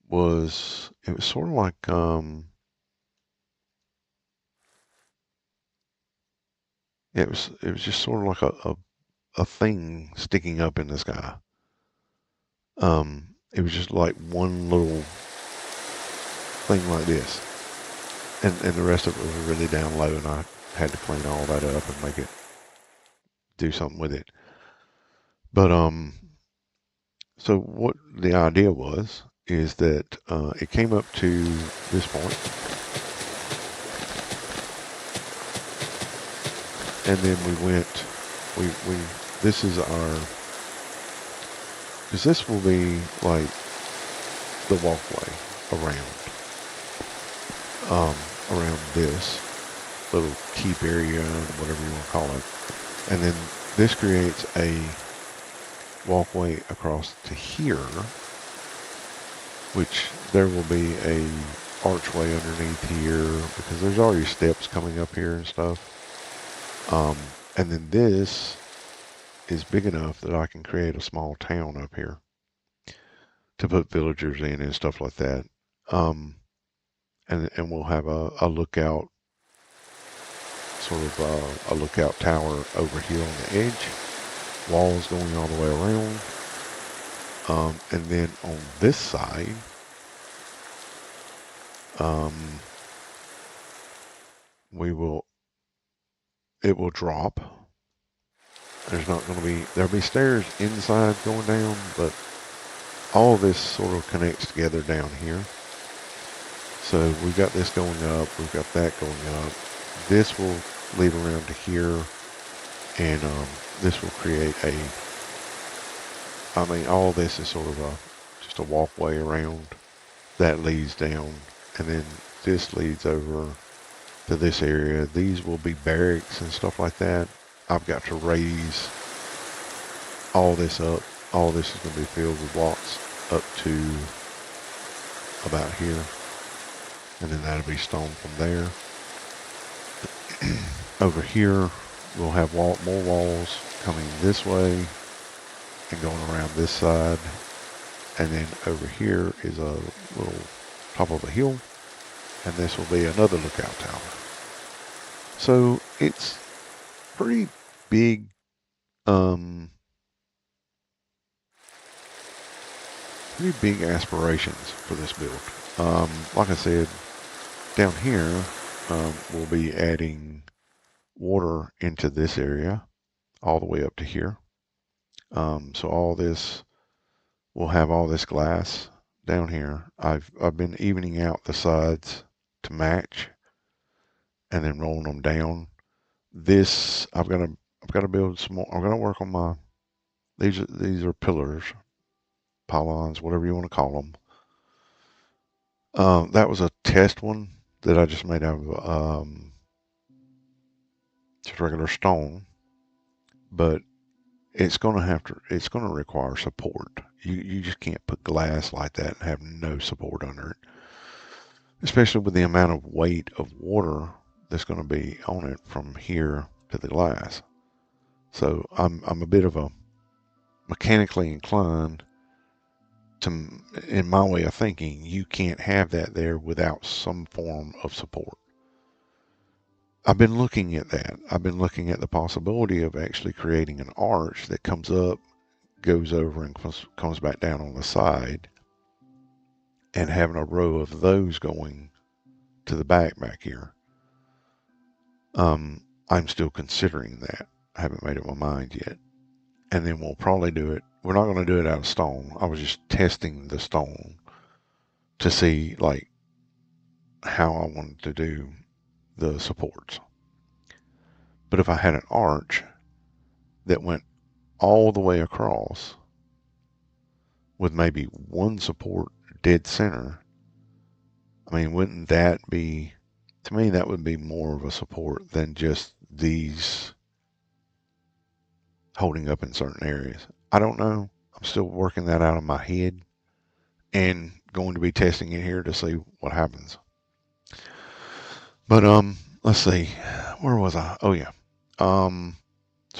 was, it was sort of like it was just sort of like a thing sticking up in the sky. It was just like one little thing like this, and the rest of it was really down low, and I had to clean all that up and make it do something with it. But so what the idea was is that it came up to this point, and then we went, we this is our, because this will be like the walkway around this little keep area, whatever you want to call it, and then this creates a walkway across to here, which there will be a archway underneath here because there's already steps coming up here and stuff. And then this is big enough that I can create a small town up here to put villagers in and stuff like that. Um, and we'll have a lookout, sort of a lookout tower over here on the edge. Walls going all the way around. And then on this side, um, it will drop. There's not going to be, there'll be stairs inside going down, but all this sort of connects together down here. So we've got this going up, we've got that going up. This will lead around to here, and this will create all this is sort of just a walkway around that leads down, and then this leads over to this area. These will be barracks and stuff like that. I've got to raise all this up. All this is going to be filled with blocks up to about here, and then that'll be stone from there. Over here we'll have more walls coming this way and going around this side, and then over here is a little top of a hill, and this will be another lookout tower. So it's pretty big, pretty big aspirations for this build. Like I said, down here we'll be adding water into this area all the way up to here. So all this, we'll have all this glass down here. I've been evening out the sides to match, and then rolling them down. This I've got to build some more. I'm gonna work on my these are pillars, pylons, whatever you want to call them. That was a test one that I just made out of just regular stone, but it's it's gonna require support. You just can't put glass like that and have no support under it, especially with the amount of weight of water that's going to be on it from here to the glass. So I'm a bit of a mechanically inclined to, in my way of thinking, you can't have that there without some form of support. I've been looking at that. I've been looking at the possibility of actually creating an arch that comes up, goes over, and comes back down on the side, and having a row of those going to the back here. I'm still considering that. I haven't made up my mind yet. And then we'll probably do it. We're not going to do it out of stone. I was just testing the stone to see like how I wanted to do the supports. But if I had an arch that went all the way across with maybe one support dead center, I mean, wouldn't that be, to me, that would be more of a support than just these holding up in certain areas. I don't know. I'm still working that out in my head and going to be testing it here to see what happens. But let's see. Where was I? Oh yeah. So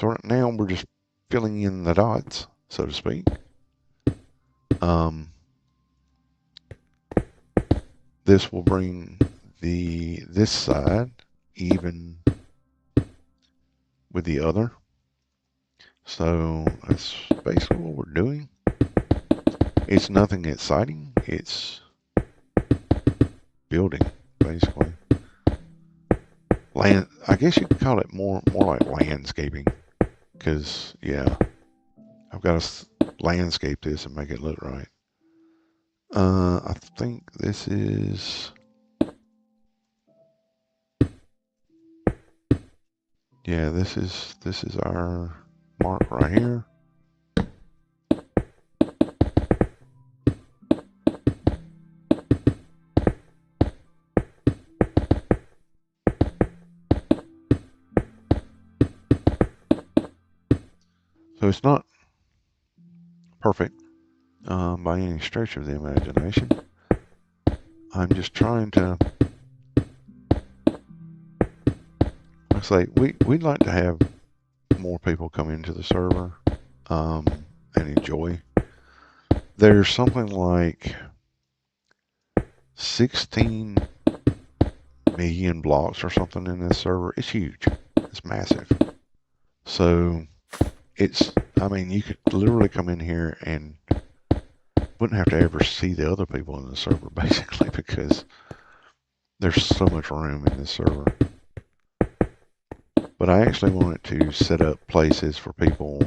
right now we're just filling in the dots, so to speak. This will bring this side even with the other. So that's basically what we're doing. It's nothing exciting. It's building, basically. I guess you could call it more like landscaping, because yeah, I've got to landscape this and make it look right. I think this is, yeah, this is our mark right here. So it's not perfect by any stretch of the imagination. I'm just trying to, let's say, we'd like to have more people come into the server um, and enjoy. There's something like 16 million blocks or something in this server. It's huge. It's massive. So I mean, you could literally come in here and wouldn't have to ever see the other people in the server basically because there's so much room in this server. But I actually wanted to set up places for people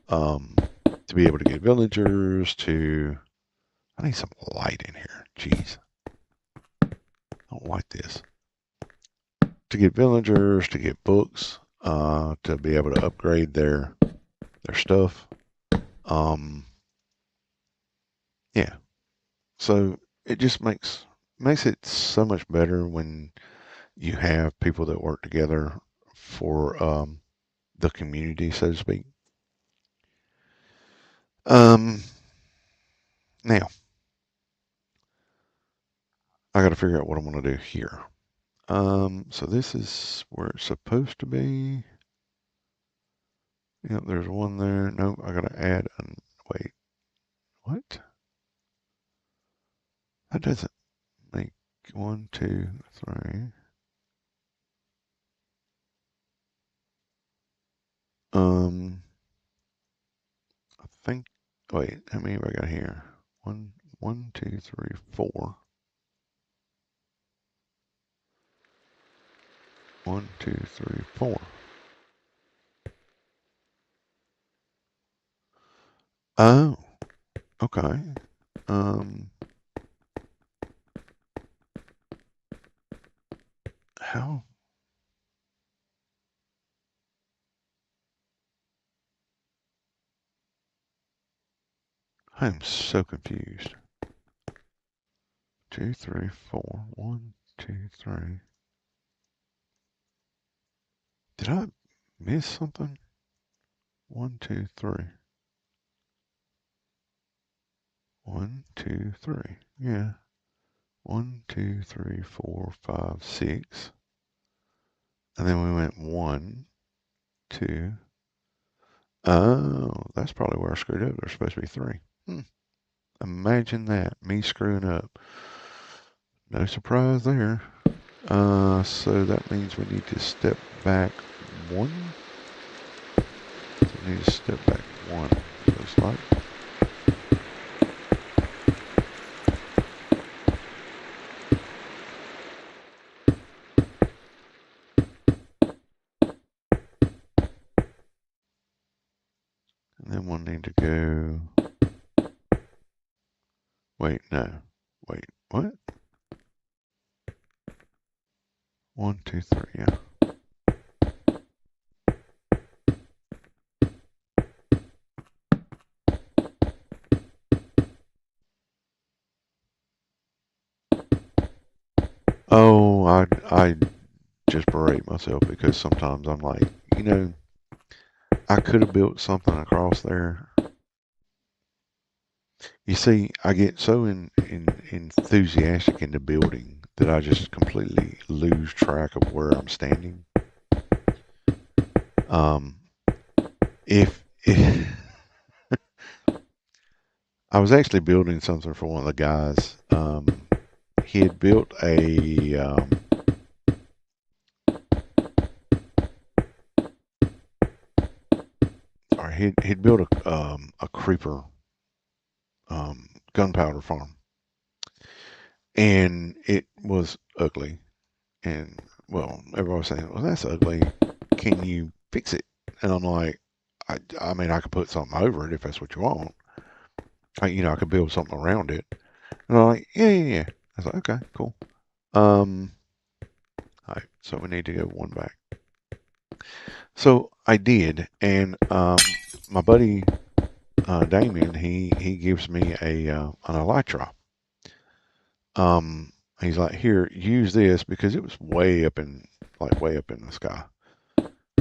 to be able to get villagers to. I need some light in here. Jeez. I don't like this. To get villagers, to get books, to be able to upgrade their stuff. Yeah. So it just makes it so much better when you have people that work together for the community, so to speak. Um, Now I got to figure out what I'm going to do here. So this is where it's supposed to be. Yep, there's one there. Nope, I got to add an. Wait, what? That doesn't make 1, 2, 3. Um, I think. Wait, how many have I got here? One, 1, 2, 3, 4. 1, 2, 3, 4. Oh, okay. Um, how? I'm so confused. 2, 3, 4. 1, 2, 3. Did I miss something? 1, 2, 3. 1, 2, 3. Yeah. 1, 2, 3, 4, 5, 6. And then we went 1, 2. Oh, that's probably where I screwed up. There's supposed to be 3. Imagine that. Me screwing up. No surprise there. So that means we need to step back 1. So we need to step back 1. Looks like. And then we'll need to go. Wait, no. Wait, what? 1, 2, 3, yeah. Oh, I just berate myself because sometimes I'm like, you know, I could have built something across there. You see, I get so enthusiastic into building that I just completely lose track of where I'm standing. Um, if I was actually building something for one of the guys, he had built he'd built a creeper gunpowder farm, and it was ugly. And well, everyone was saying, "Well, that's ugly. Can you fix it?" And I'm like, I mean, I could put something over it if that's what you want. I could build something around it. And I'm like, yeah, yeah, yeah. I was like, okay, cool. Um, all right, so we need to go 1 back. So I did, and my buddy Damian, he gives me an elytra. Um, he's like, here, use this because it was way up in the sky.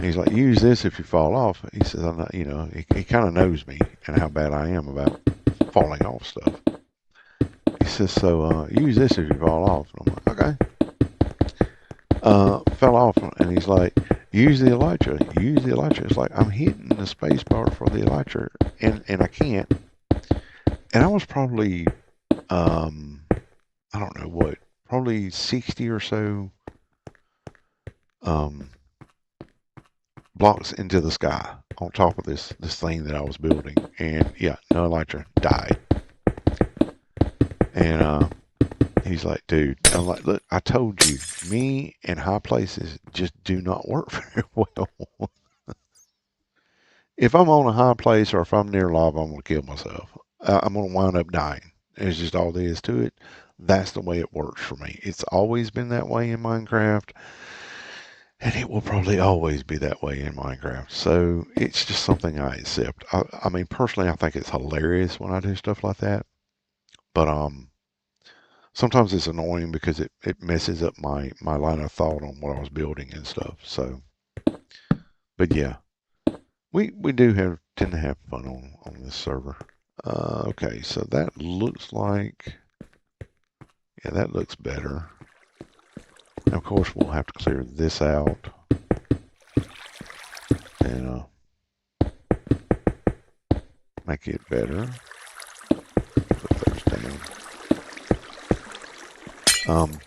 He's like, use this if you fall off. He says, I'm not, he kind of knows me and how bad I am about falling off stuff. He says, so use this if you fall off. And I'm like, okay. Fell off, and he's like, Use the elytra. Use the elytra. It's like I'm hitting the space bar for the elytra, and I can't. And I was probably, um, I don't know what, probably 60 or so um, blocks into the sky on top of this thing that I was building. And yeah, no elytra, died. And he's like, dude, I'm like, look, I told you, me and high places just do not work very well. If I'm on a high place or if I'm near lava, I'm gonna kill myself. I'm gonna wind up dying. It's just all there is to it. That's the way it works for me. It's always been that way in Minecraft, and it will probably always be that way in Minecraft. So it's just something I accept. I mean, personally, I think it's hilarious when I do stuff like that, but sometimes it's annoying because it messes up my line of thought on what I was building and stuff. So, but yeah, we do have tend to have fun on this server. Okay, so that looks like, yeah, that looks better. And of course, we'll have to clear this out and make it better. Put those down.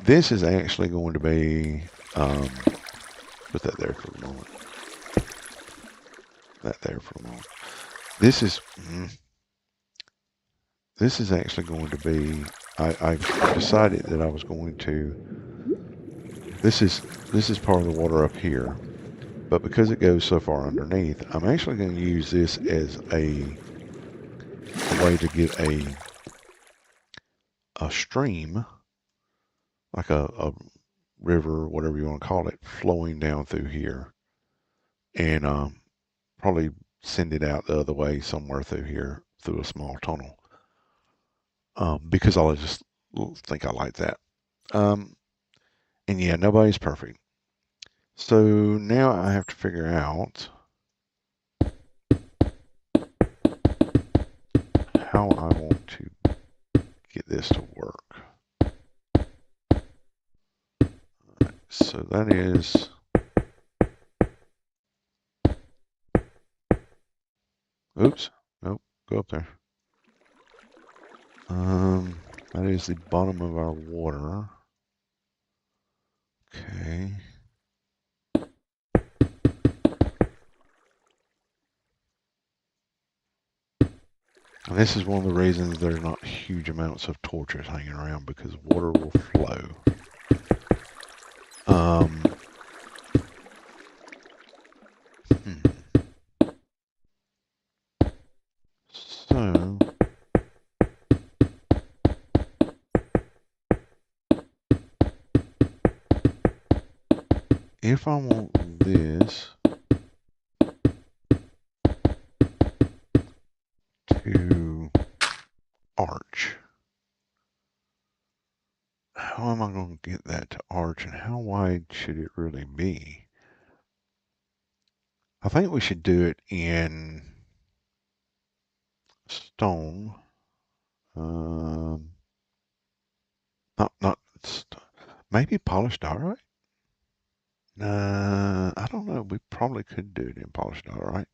This is actually going to be, put that there for a moment. That there for a moment. This is, this is actually going to be, I've decided that I was going to, this is part of the water up here. But because it goes so far underneath, I'm actually going to use this as a way to get a stream, like a river, whatever you want to call it, flowing down through here, and probably send it out the other way somewhere through here through a small tunnel. Because I just think I like that. Um, and yeah, nobody's perfect. So now I have to figure out how I want to get this to work. So that is, oops, nope, go up there. That is the bottom of our water. Okay. And this is one of the reasons there's not huge amounts of torches hanging around because water will flow. Um, hmm. So, if I want this to arch, how am I going to get that to arch and how wide should it really be? I think we should do it in stone. Um, not maybe polished diorite. I don't know. We probably could do it in polished diorite.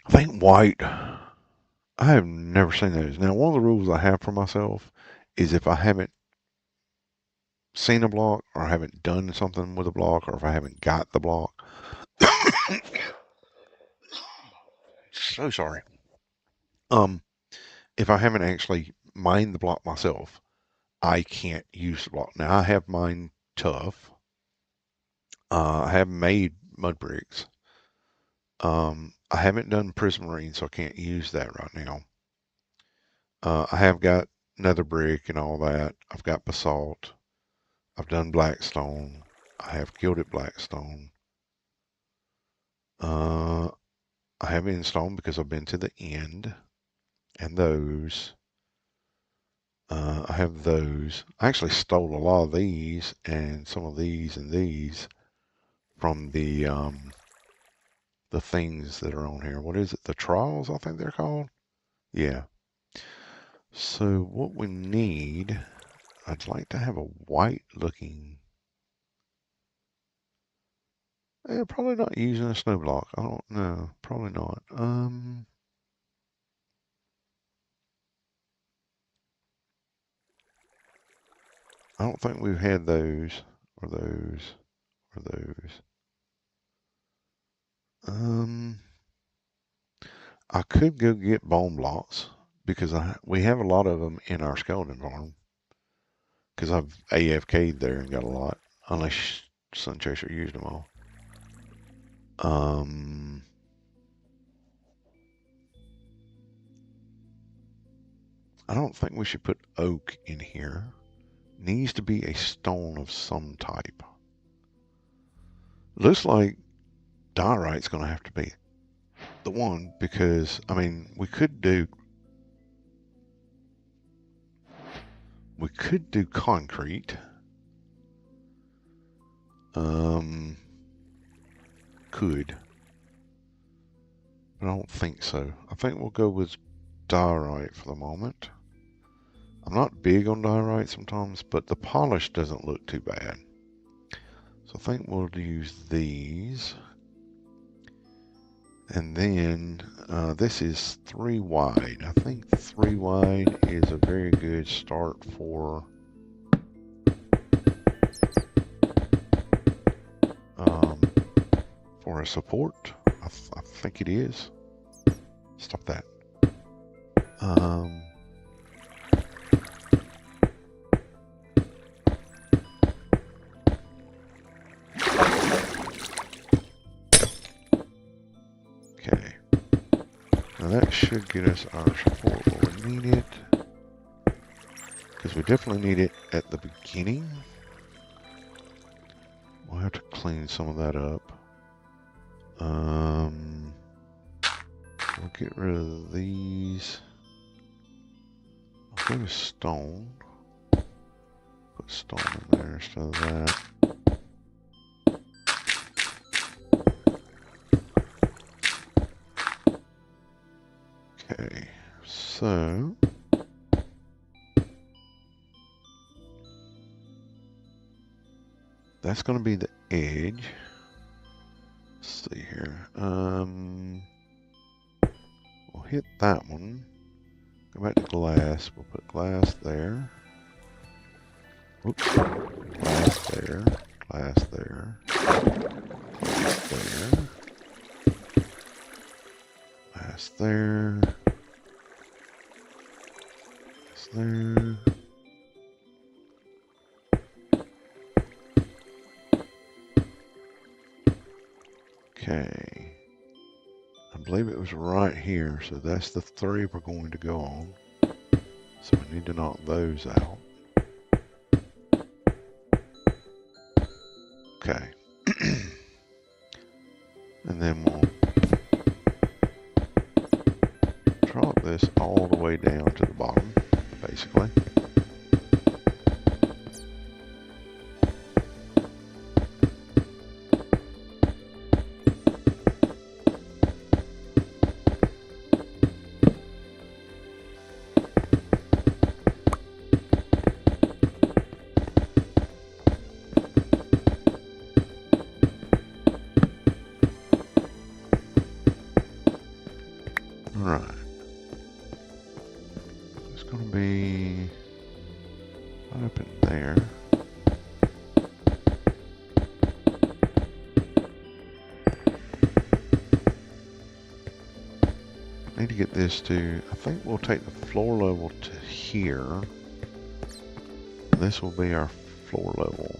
I think white. I have never seen those. Now, one of the rules I have for myself is if I haven't seen a block or I haven't done something with a block or if I haven't got the block. So sorry. Um, if I haven't actually mined the block myself, I can't use the block. Now I have mined tough. I have made mud bricks. I haven't done prismarine, so I can't use that right now. I have got nether brick and all that. I've got basalt. I've done blackstone. I have gilded blackstone. Uh, I have in stone because I've been to the end. And those. I have those. I actually stole a lot of these and some of these and these from the things that are on here. What is it? The trials, I think they're called. Yeah. So what we need, I'd like to have a white looking Yeah, probably not using a snow block. I don't know. Probably not. I don't think we've had those or those or those. Um, I could go get bone blocks because we have a lot of them in our skeleton farm because I've AFK'd there and got a lot, unless Sunchaser used them all. Um, I don't think we should put oak in here. Needs to be a stone of some type. Looks like diorite's going to have to be the one because I mean we could do concrete. Um, could, but I don't think so. I think we'll go with diorite for the moment. I'm not big on diorite sometimes, but the polish doesn't look too bad. So I think we'll use these. And then this is 3 wide. I think 3 wide is a very good start um, for a support. I think it is. Stop that. Um, okay. Now that should get us our support where we need it. Because we definitely need it at the beginning. We'll have to clean some of that up. We'll get rid of these. I'll go with stone. Put stone in there instead of that. Okay, so that's going to be the edge. Let's see here. We'll hit that one. Go back to glass. We'll put glass there. Oops. Glass there. Glass there. Glass there. Glass there. Glass there. Okay. I believe it was right here, so that's the 3 we're going to go on. So we need to knock those out. Okay. And then we'll drop this all the way down to the bottom, basically. Alright. It's going to be right up in there. I need to get this to, I think we'll take the floor level to here. This will be our floor level.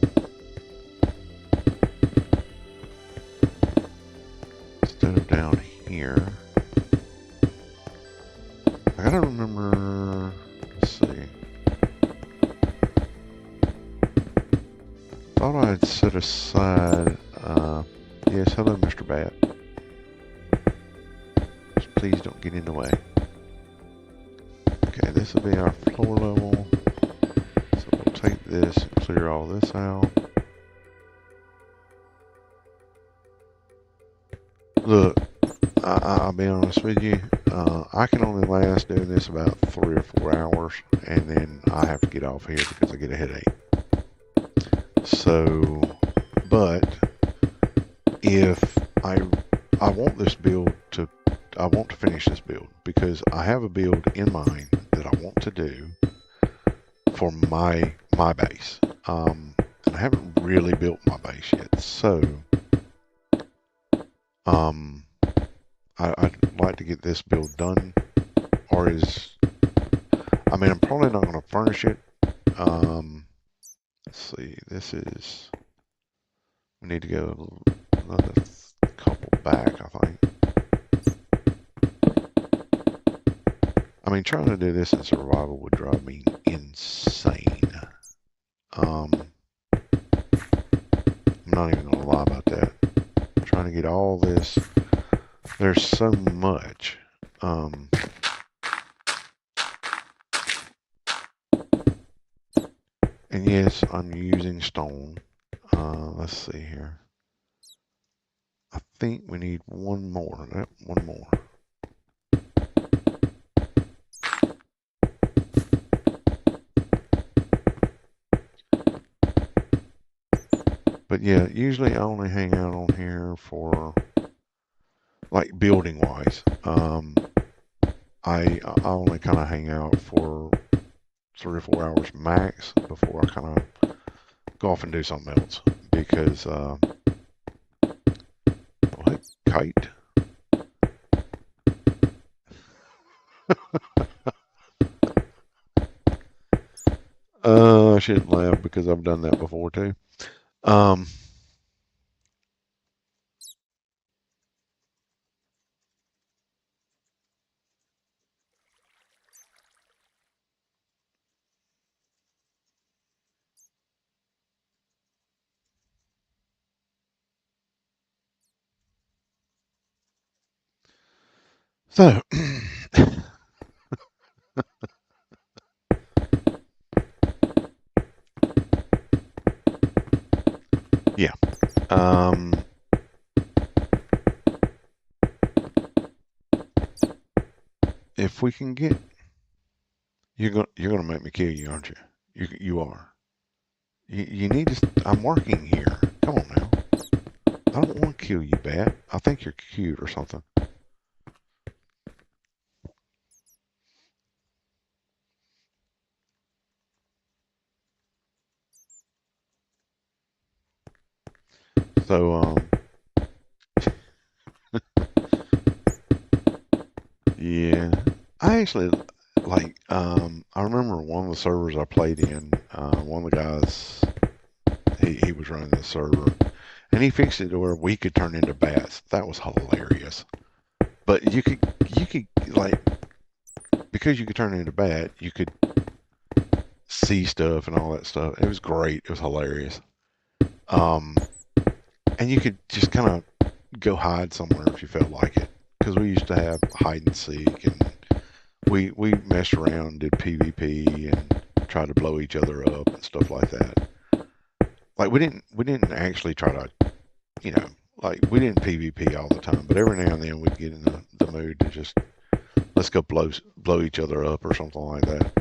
Instead of down here. I gotta remember, let's see. Thought I'd set aside, yes, hello Mr. Bat. Just please don't get in the way. Okay, this will be our floor level. So we'll take this and clear all this out. Look, I'll be honest with you. I can only last doing this about 3 or 4 hours, and then I have to get off here because I get a headache. So, but if I want this build to I want to finish this build because I have a build in mind that I want to do for my base. And I haven't really built my base yet, so um, I'd like to get this build done. Or I mean, I'm probably not going to furnish it. Let's see, we need to go another couple back, I think. I mean, trying to do this in survival would drive me insane. I'm not even going to lie about that. I'm trying to get all this. There's so much. And yes, I'm using stone. Let's see here. I think we need one more. One more. But yeah, usually I only hang out on here for like building wise. I only kind of hang out for 3 or 4 hours max before I kind of go off and do something else because what kite? I shouldn't laugh because I've done that before too. Um, so yeah. Um, if we can get you're gonna make me kill you, aren't you? You are. You need to. I'm working here. Come on now. I don't want to kill you, Bat. I think you're cute or something. So yeah. I actually I remember one of the servers I played in. One of the guys he was running the server, and he fixed it to where we could turn into bats. That was hilarious. But you could like because you could turn into bat, you could see stuff and all that stuff. It was great. It was hilarious. Um, and you could just kind of go hide somewhere if you felt like it. Because we used to have hide and seek, and we messed around, did PvP, and tried to blow each other up and stuff like that. Like we didn't actually try to, you know, like we didn't PvP all the time, but every now and then we'd get in the mood to just let's go blow each other up or something like that.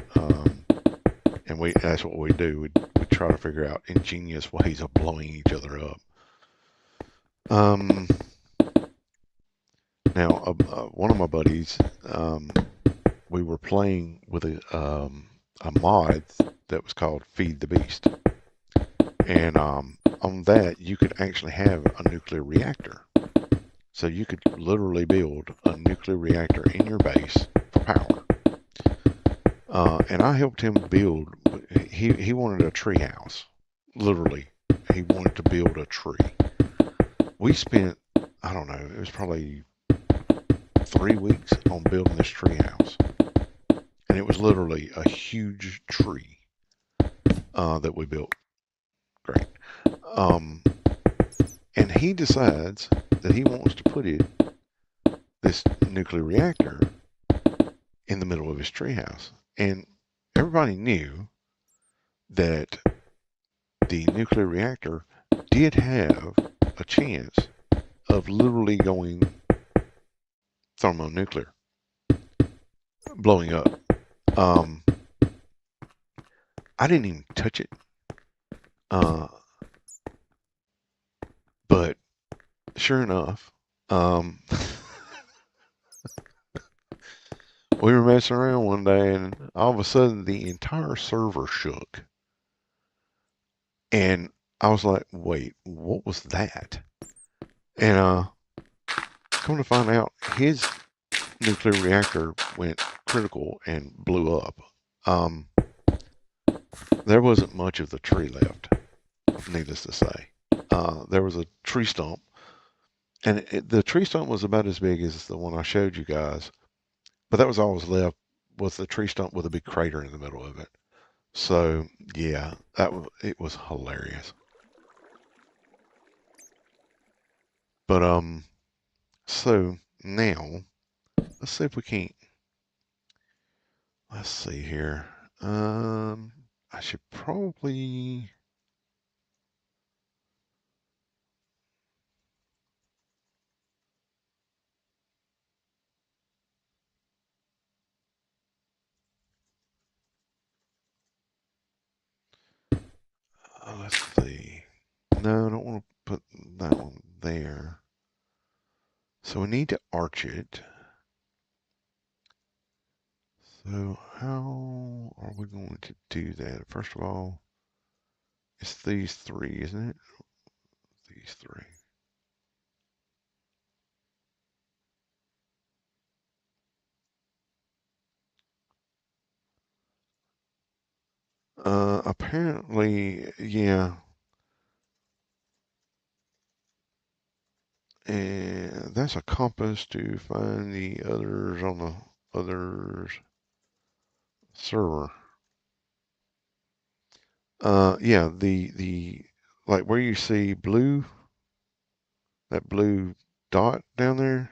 And that's what we do. We try to figure out ingenious ways of blowing each other up. Um, Now, one of my buddies, we were playing with a mod that was called Feed the Beast. And on that, you could actually have a nuclear reactor. So you could literally build a nuclear reactor in your base for power. And I helped him build, he wanted a tree house. Literally, he wanted to build a tree. We spent, I don't know, it was probably 3 weeks on building this tree house. And it was literally a huge tree that we built. Great. Um, and he decides that he wants to put this nuclear reactor in the middle of his treehouse. And everybody knew that the nuclear reactor did have a chance of literally going thermonuclear, blowing up. Um, I didn't even touch it, uh, but sure enough, um, we were messing around one day, and all of a sudden the entire server shook. And I was like, wait, what was that? And come to find out, his nuclear reactor went critical and blew up. Um, there wasn't much of the tree left, needless to say. There was a tree stump, and the tree stump was about as big as the one I showed you guys, but that was all was left was the tree stump with a big crater in the middle of it. So yeah, it was hilarious. But so now let's see if we can't. Let's see here. I should probably. Let's see. No, I don't want to put that one there. So we need to arch it. So how are we going to do that? First of all, it's these three, isn't it? These three. Apparently, yeah. And that's a compass to find the others on the others server. Yeah, the like where you see blue, that blue dot down there.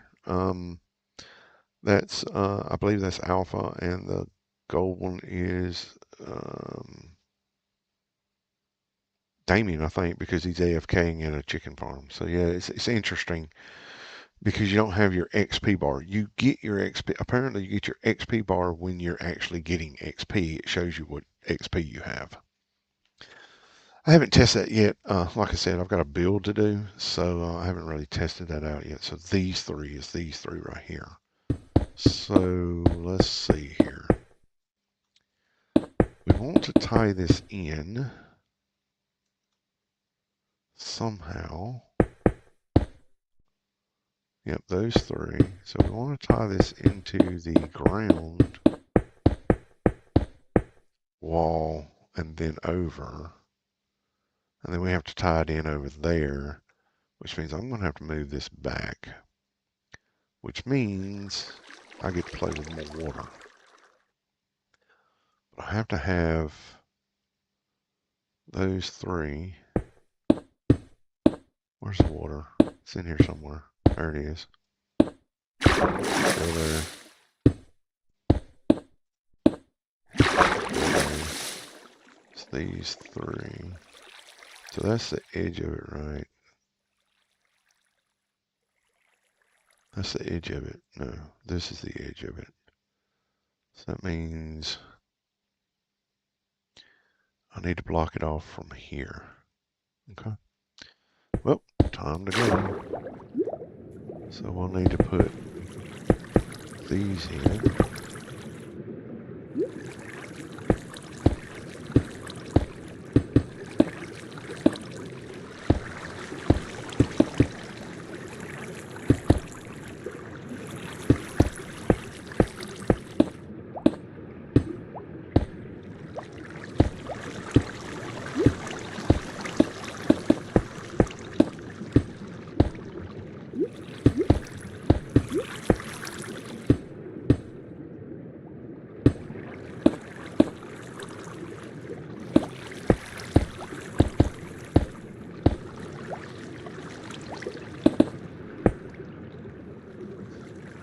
That's I believe that's alpha, and the gold one is Damian, I think, because he's AFKing at a chicken farm. So yeah, it's interesting because you don't have your XP bar. You get your XP. Apparently, you get your XP bar when you're actually getting XP. It shows you what XP you have. I haven't tested that yet. Like I said, I've got a build to do, so I haven't really tested that out yet. So these three is these three right here. So let's see here. We want to tie this in somehow. Yep, those three. So we want to tie this into the ground wall and then over. And then we have to tie it in over there, which means I'm going to have to move this back, which means I get to play with more water. But I have to have those three. Where's the water? It's in here somewhere. There it is. Go there. It's these three. So that's the edge of it, right? That's the edge of it. No, this is the edge of it. So that means I need to block it off from here. Okay. Well, time to go. So we'll need to put these in.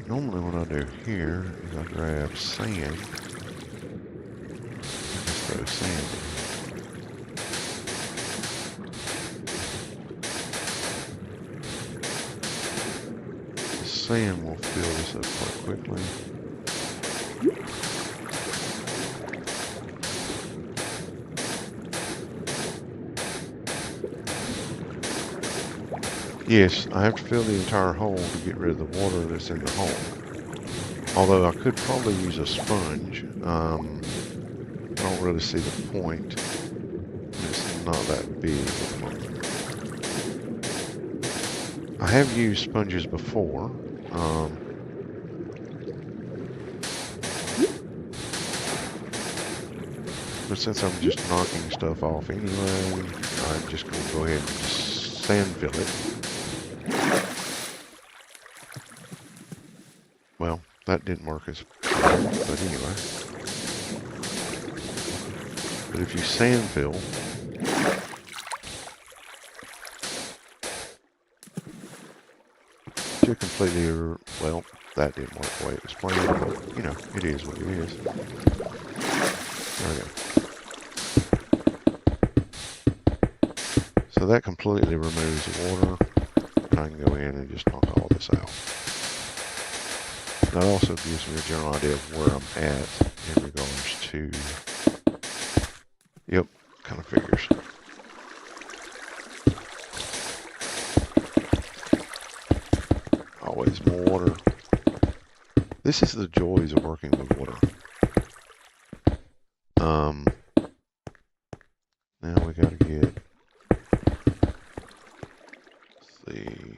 Normally what I do here is I grab sand. Just throw sand in. The sand will fill this up quite quickly. Yes, I have to fill the entire hole to get rid of the water that's in the hole. Although I could probably use a sponge. I don't really see the point. It's not that big at the moment. I have used sponges before. But since I'm just knocking stuff off anyway, I'm just going to go ahead and just sand fill it. Well, that didn't work as well, but anyway. But if you sand fill, you're completely, well, that didn't work the way it was planned, but, you know, it is what it is. Okay. So that completely removes the water, and I can go in and just knock all this out. That also gives me a general idea of where I'm at in regards to, yep, kind of figures. Always more water. This is the joys of working with water. Now we got to get, let's see.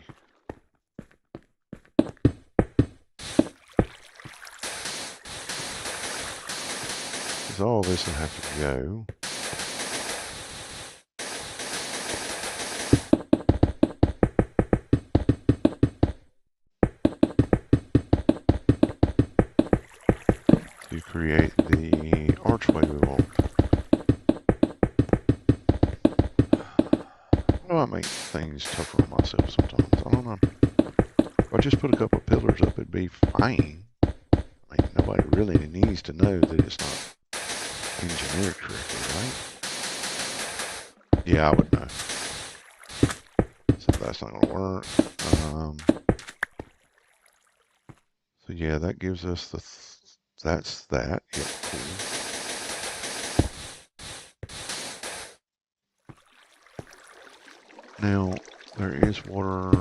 Because all this will have to go. To create the archway we want. Why do I make things tougher on myself sometimes? I don't know. If I just put a couple of pillars up, it'd be fine. I mean, nobody really needs to know that it's not engineered correctly, right? Yeah, I would know. So that's not going to work. So yeah, that gives us the, that's that. Yep, cool. Now, there is water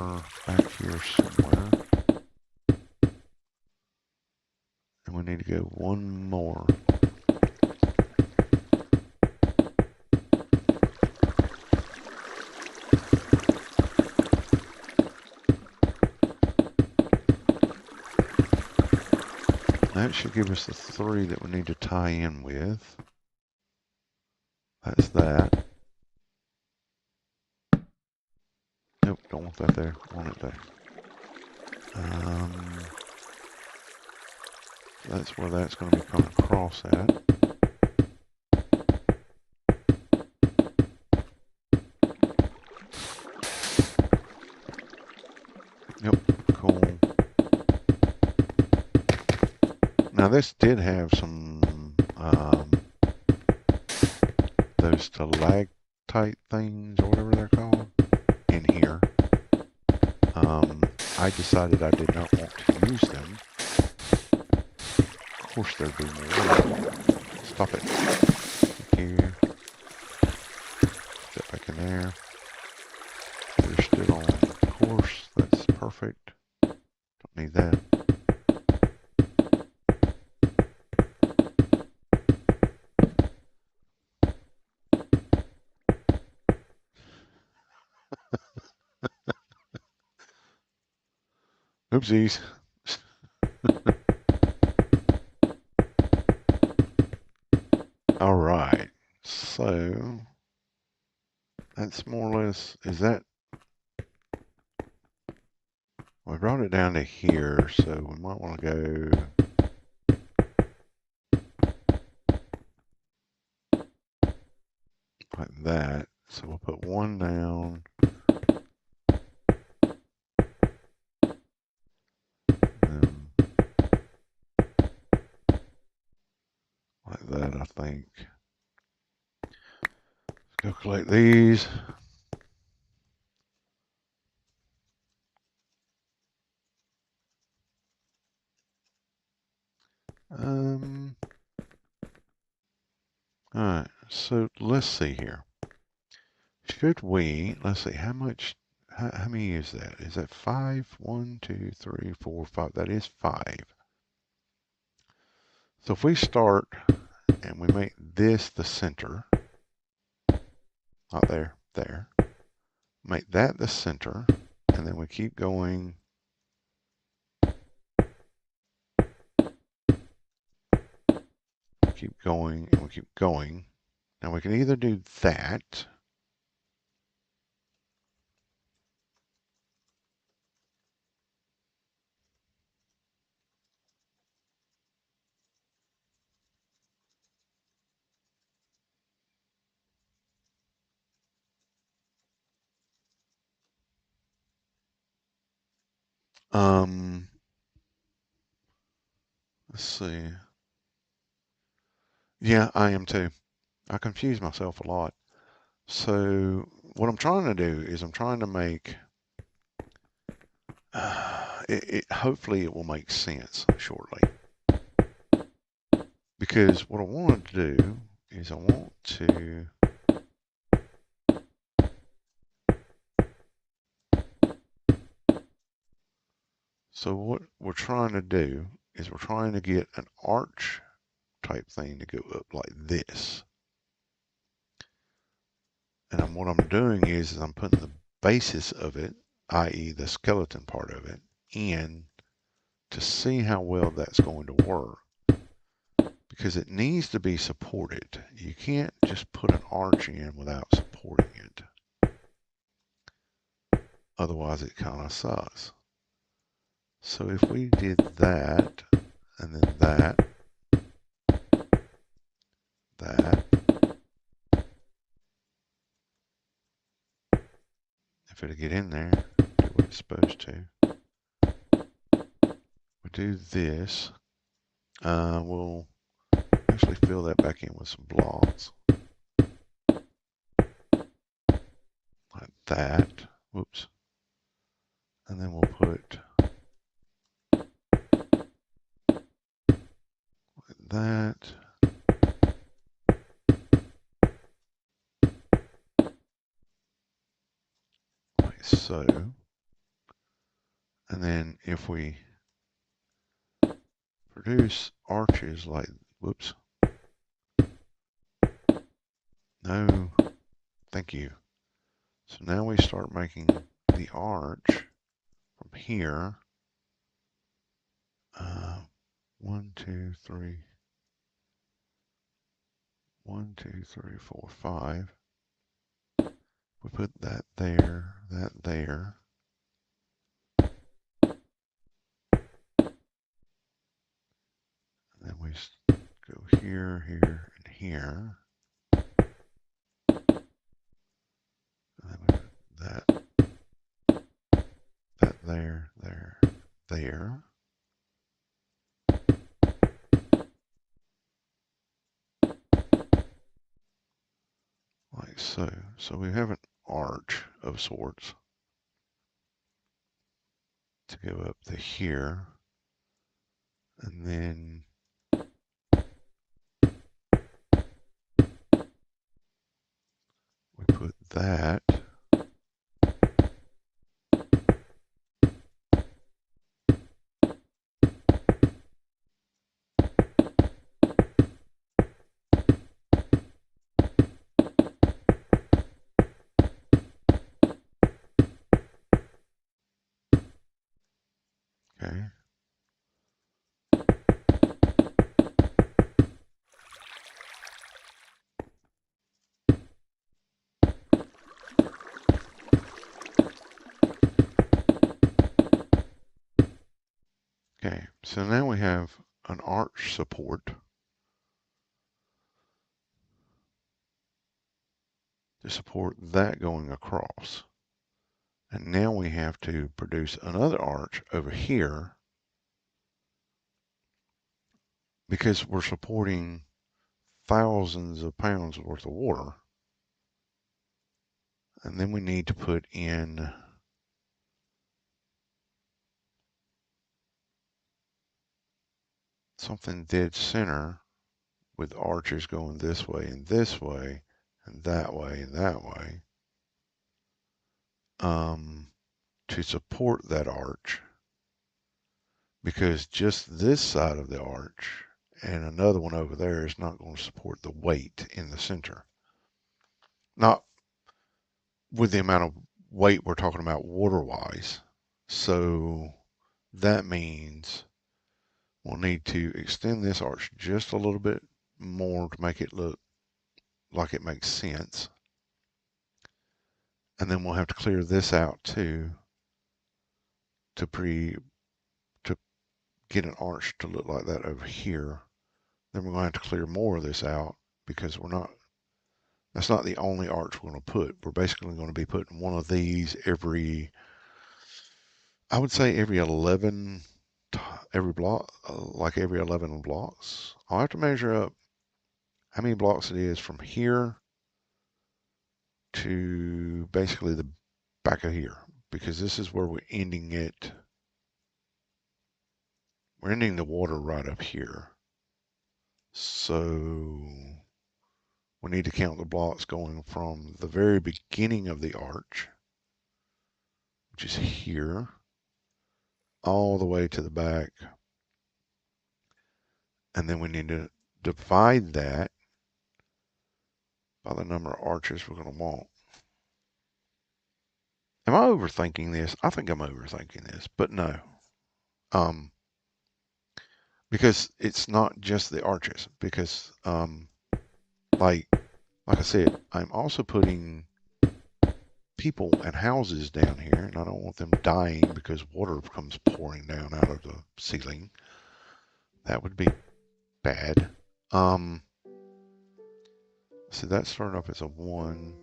back here somewhere. And we need to go one more. That should give us the 3 that we need to tie in with. That's that. Nope, don't want that there. Want it there. That's where that's going to be coming across at. Yep, cool. Now this did have some those stalactite things or whatever they're called in here. I decided I did not want to use them. Of course there'd be more. Stop it. Thank you. Get back in there. We're still on course. That's perfect. Don't need that. Oopsies. All right. So that's more or less, is that, we brought it down to here, so we might want to go like that. So we'll put one down. Like that, I think. Let's go collect these. All right, so let's see here. Should we, let's see, how much How many is that? Is that 5? 1, 2, 3, 4, 5. That is 5. So if we start and we make this the center, not there, there, make that the center, and then we keep going. Keep going, and we keep going. Now we can either do that, um, let's see. Yeah, I am too. I confuse myself a lot. So what I'm trying to do is I'm trying to make hopefully it will make sense shortly. Because what I want to do is I want to so what we're trying to do is we're trying to get an arch type thing to go up like this. And what I'm doing is I'm putting the basis of it, i.e. the skeleton part of it, in to see how well that's going to work. Because it needs to be supported. You can't just put an arch in without supporting it. Otherwise it kind of sucks. So if we did that, and then that, if it'll get in there, do what it's supposed to. We do this. We'll actually fill that back in with some blocks. Like that. Whoops. And then we'll put like that. Like so. And then if we produce arches like, whoops. No, thank you. So now we start making the arch from here. 1, 2, 3. 1, 2, 3, 4, 5. We put that there, that there. And then we go here, here, and here. And then we put that there, there, there. Like so. So we have an arch of sorts to go up to here. And then we put that. Okay. Okay, so now we have an arch support to support that going across. And now we have to produce another arch over here because we're supporting thousands of pounds worth of water. And then we need to put in something dead center with arches going this way and that way and that way. to support that arch, because just this side of the arch and another one over there is not going to support the weight in the center. Not with the amount of weight we're talking about water-wise. So that means we'll need to extend this arch just a little bit more to make it look like it makes sense. And then we'll have to clear this out too to to get an arch to look like that over here. Then we're going to have to clear more of this out because that's not the only arch we're going to put. We're basically going to be putting one of these I would say every 11, every block, like every 11 blocks. I'll have to measure up how many blocks it is from here to basically the back of here, because this is where we're ending it. We're ending the water right up here. So we need to count the blocks going from the very beginning of the arch, which is here, all the way to the back. And then we need to divide that by the number of arches we're going to want. Am I overthinking this? I think I'm overthinking this, but no. Because it's not just the arches, because like I said, I'm also putting people and houses down here, and I don't want them dying because water comes pouring down out of the ceiling. That would be bad. So that started off as a 1.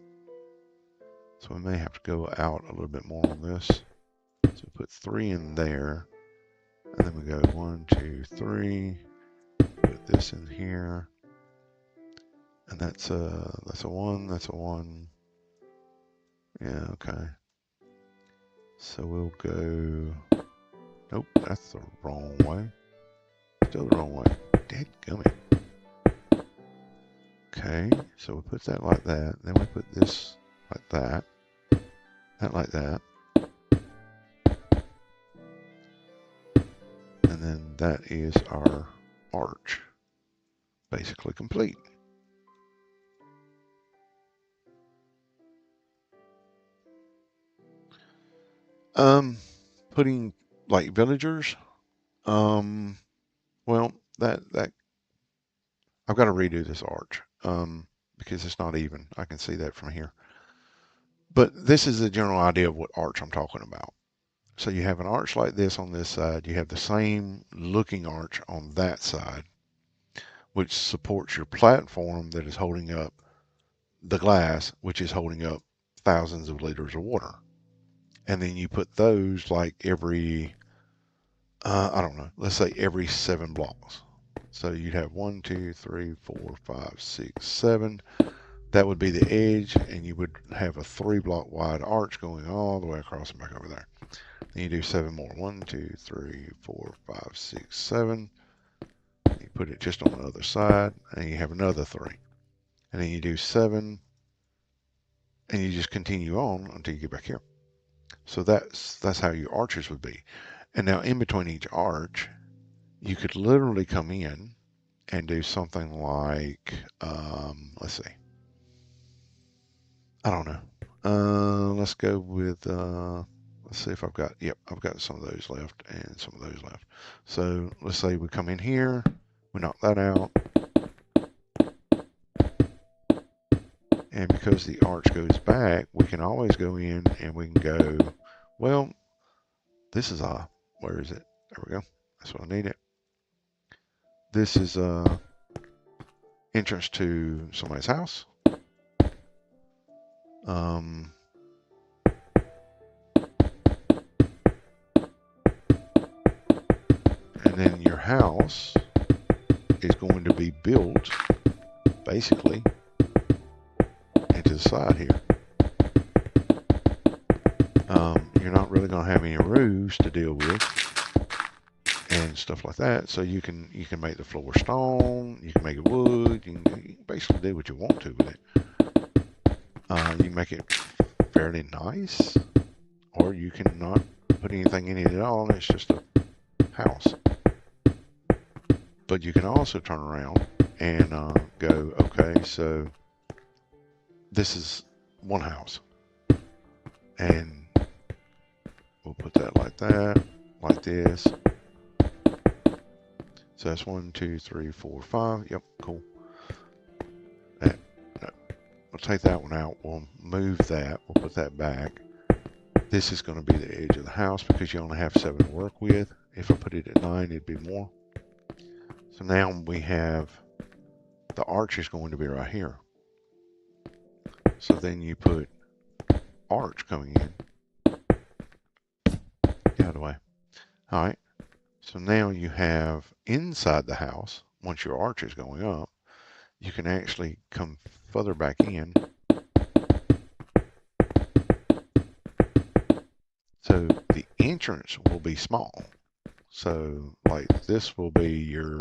So we may have to go out a little bit more on this. So put 3 in there. And then we go 1, 2, 3. Put this in here. And that's a 1, that's a 1. Yeah, okay. So we'll go, nope, that's the wrong way. Still the wrong way. Dadgummit. Okay, so we put that like that. Then we put this like that. That like that. And then that is our arch. Basically complete. Putting like villagers. Well, that I've got to redo this arch. Because it's not even. I can see that from here. But this is the general idea of what arch I'm talking about. So you have an arch like this on this side. You have the same looking arch on that side, which supports your platform that is holding up the glass, which is holding up thousands of liters of water. And then you put those like every, I don't know, let's say every 7 blocks. So you'd have 1, 2, 3, 4, 5, 6, 7. That would be the edge, and you would have a 3-block wide arch going all the way across and back over there. Then you do 7 more. 1, 2, 3, 4, 5, 6, 7. You put it just on the other side, and you have another 3. And then you do 7, and you just continue on until you get back here. So that's how your arches would be. And now in between each arch, you could literally come in and do something like, let's see. I don't know. Let's go with, let's see if I've got some of those left and some of those left. So let's say we come in here, we knock that out. And because the arch goes back, we can always go in and we can go, well, this is where is it? There we go. That's what I need it. This is entrance to somebody's house. And then your house is going to be built basically into the side here. You're not really going to have any roofs to deal with and stuff like that. So you can make the floor stone, you can make it wood, you can basically do what you want to with it. You can make it fairly nice. or you can not put anything in it at all, and it's just a house. But you can also turn around and go, okay, so this is one house, and we'll put that, like this. So that's 1, 2, 3, 4, 5. Yep, cool. That, no, we'll take that one out. We'll move that. We'll put that back. This is going to be the edge of the house because you only have 7 to work with. If I put it at 9, it'd be more. So now we have the arch is going to be right here. So then you put arch coming in. Get out of the way. All right. So now you have inside the house, once your arch is going up, you can actually come further back in. So the entrance will be small. So like this will be your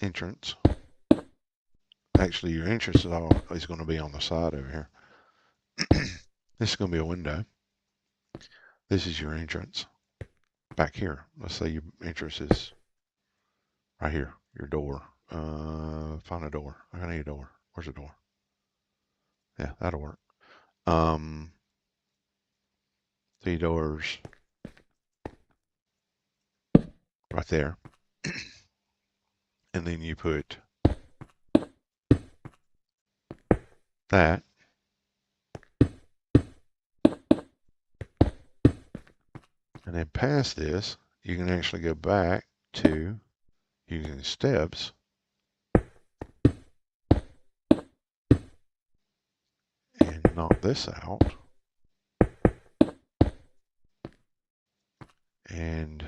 entrance. Actually, your entrance is going to be on the side over here. This is going to be a window. This is your entrance back here. Let's say your entrance is right here, your door. Find a door. I need a door. Where's the door? Yeah, that'll work. 3 doors right there. And then you put that. And then past this, you can actually go back to using steps and knock this out. And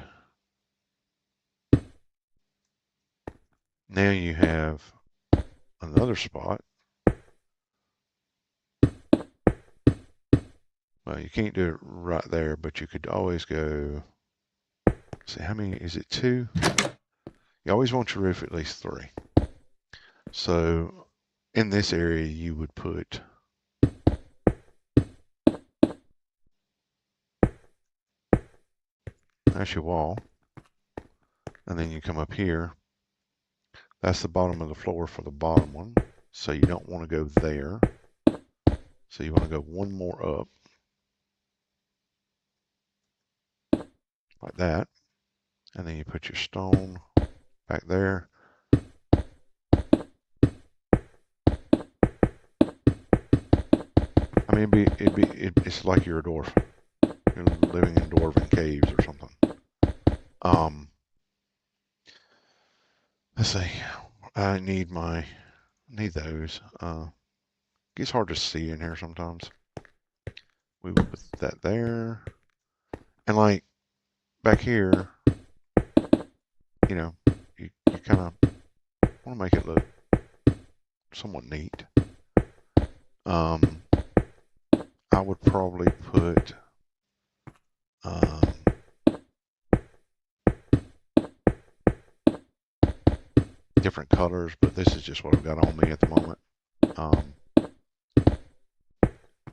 now you have another spot. Well, you can't do it right there, but you could always go, see how many, is it 2? You always want your roof at least 3. So in this area, you would put that's your wall. And then you come up here. That's the bottom of the floor for the bottom one. So you don't want to go there. So you want to go one more up. Like that. And then you put your stone back there. I mean, it's like you're a dwarf. You're living in dwarven caves or something. Let's see. I need those. It's hard to see in here sometimes. We will put that there. And like back here, you know, you kind of want to make it look somewhat neat. I would probably put different colors, but this is just what I've got on me at the moment.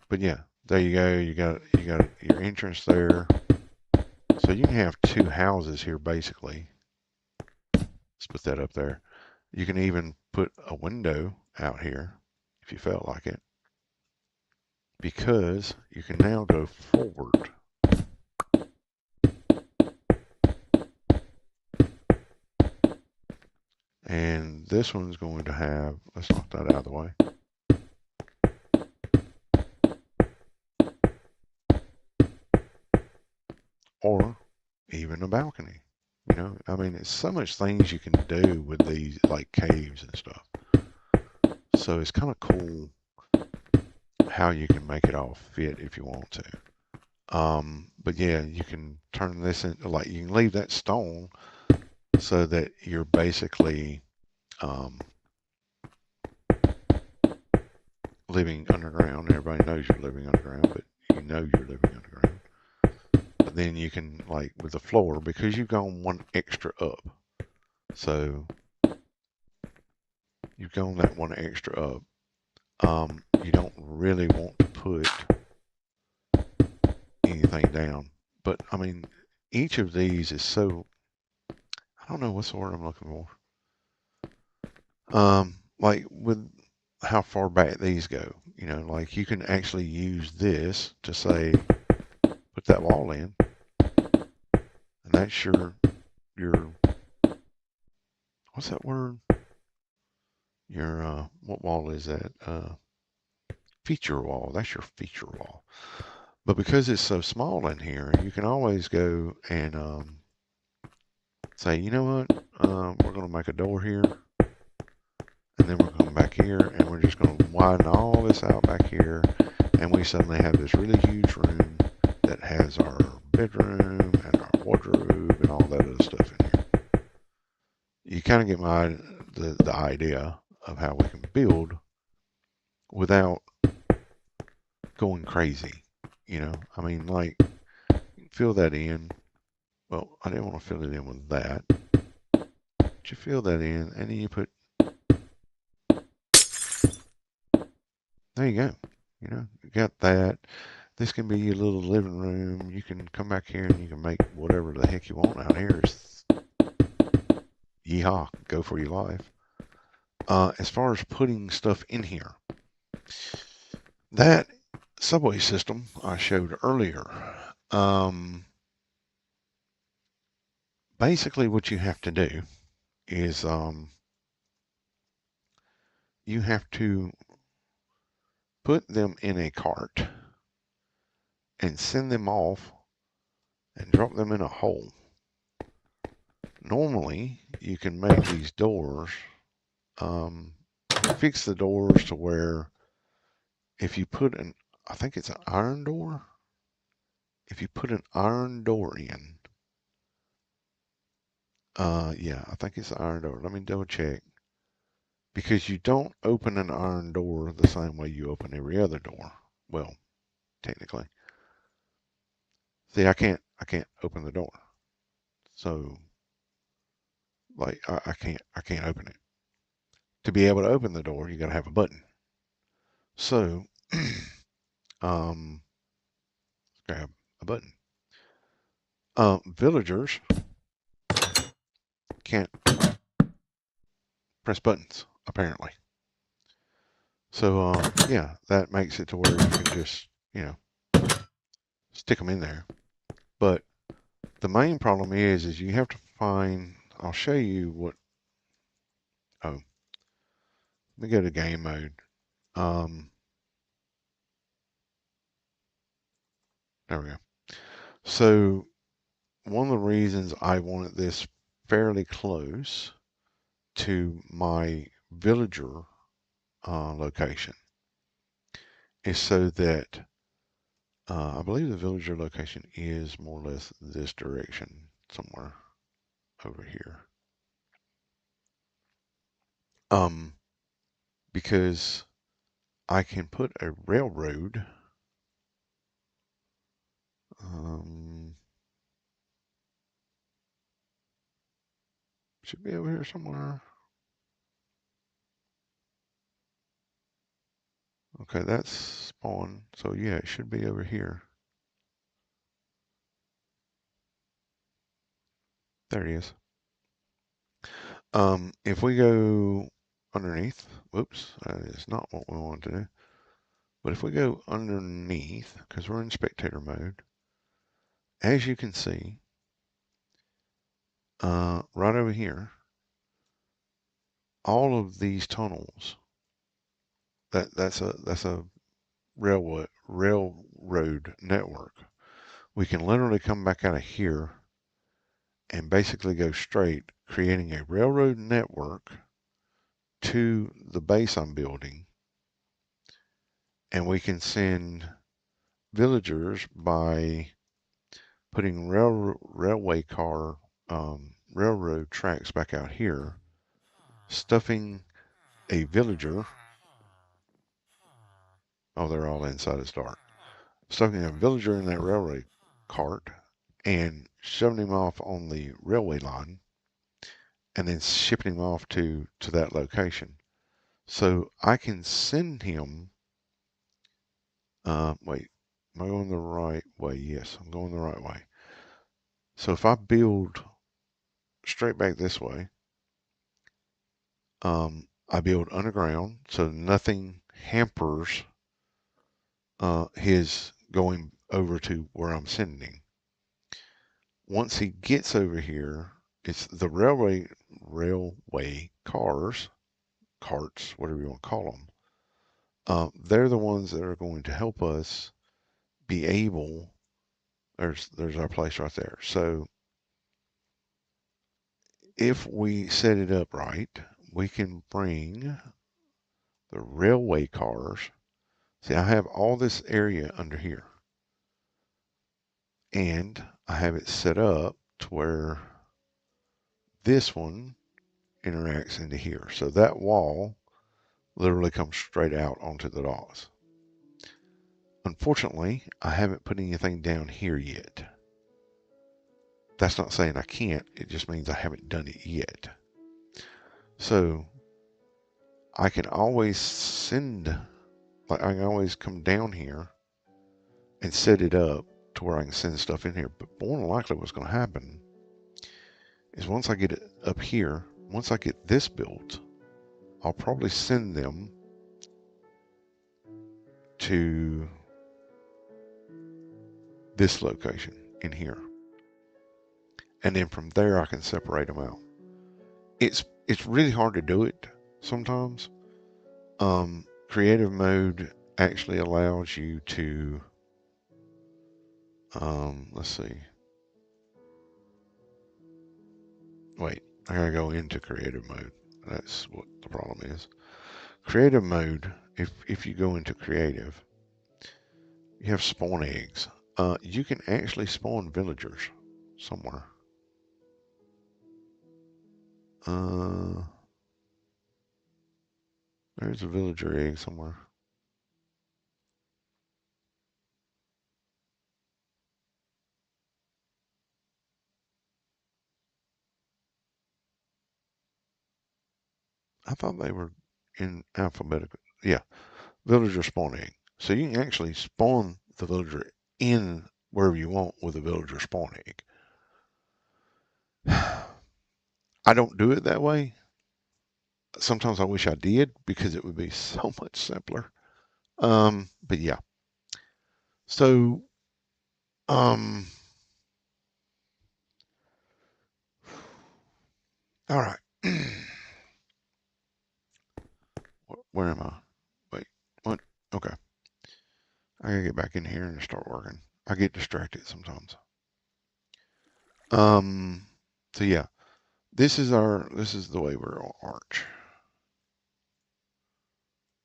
But yeah, there you go. You got your entrance there. So you can have 2 houses here basically. Let's put that up there. You can even put a window out here if you felt like it, because you can now go forward. And this one's going to have, let's knock that out of the way. Or even a balcony. You know, I mean, it's so much things you can do with these, like caves and stuff. So it's kind of cool how you can make it all fit if you want to. But yeah, you can turn this into, like, you can leave that stone so that you're basically living underground. Everybody knows you're living underground, but you know you're living underground. But then you can, like with the floor, because you've gone one extra up. So you've gone that one extra up. You don't really want to put anything down. But I mean, each of these is so, I don't know what's the word I'm looking for. Like with how far back these go, like you can actually use this to say, put that wall in, and that's your, what's that word? Your, what wall is that? Feature wall. That's your feature wall. But because it's so small in here, you can always go and say, you know what? We're going to make a door here, and then we're going to come back here, and we're just going to widen all this out back here, and we suddenly have this really huge room that has our bedroom and our wardrobe and all that other stuff in here. You kind of get the idea of how we can build without going crazy. I mean, like, fill that in. Well, I didn't want to fill it in with that. But you fill that in, and then you put, there you go. You got that. This can be your little living room. You can come back here and you can make whatever the heck you want out here. Yeehaw, go for your life. As far as putting stuff in here, that subway system I showed earlier, basically what you have to do is you have to put them in a cart and send them off and drop them in a hole. Normally, you can make these doors, fix the doors to where if you put I think it's an iron door. If you put an iron door in, yeah, I think it's an iron door. Let me double check. Because you don't open an iron door the same way you open every other door. Well, technically. See, I can't open the door. So, like, I can't open it. To be able to open the door, you got to have a button. So, um, grab a button. Villagers can't press buttons, apparently. So, yeah, that makes it to where you can just, stick them in there. But the main problem is you have to find, I'll show you what, oh, let me go to game mode. There we go. So one of the reasons I wanted this fairly close to my villager location is so that I believe the villager location is more or less this direction somewhere over here. Um, because I can put a railroad. Um, should be over here somewhere. Okay, that's spawn. So yeah, it should be over here. There it is. If we go underneath, whoops, that is not what we want to do. But if we go underneath, because we're in spectator mode, as you can see, right over here, all of these tunnels, that's a railroad network. We can literally come back out of here and basically go straight, creating a railroad network to the base I'm building, and we can send villagers by putting railway car railroad tracks back out here, stuffing a villager. Oh, they're all inside. It's dark. Stuffing a villager in that railway cart and shoving him off on the railway line, and then shipping him off to that location. So I can send him, wait, am I going the right way? Yes, I'm going the right way. So if I build straight back this way, I build underground so nothing hampers his going over to where I'm sending. Once he gets over here, it's the railway cars, carts, whatever you want to call them. They're the ones that are going to help us be able. There's our place right there. So if we set it up right, we can bring the railway cars. See, I have all this area under here, and I have it set up to where this one interacts into here. So that wall literally comes straight out onto the docks. Unfortunately, I haven't put anything down here yet. That's not saying I can't, it just means I haven't done it yet. So I can always I can always come down here and set it up to where I can send stuff in here. But more than likely what's going to happen is once I get it up here, once I get this built, I'll probably send them to this location in here. And then from there I can separate them out. It's really hard to do it sometimes. Creative mode actually allows you to let's see. Wait, I gotta go into creative mode. That's what the problem is. Creative mode, if you go into creative, you have spawn eggs. You can actually spawn villagers somewhere. Uh, there's a villager egg somewhere. I thought they were in alphabetical. Yeah, villager spawn egg. So you can actually spawn the villager in wherever you want with a villager spawn egg. I don't do it that way. Sometimes I wish I did because it would be so much simpler. But yeah. So, um, all right. Where am I? Wait, what? Okay. I gotta get back in here and start working. I get distracted sometimes. Um, so yeah, this is the way we're on arch.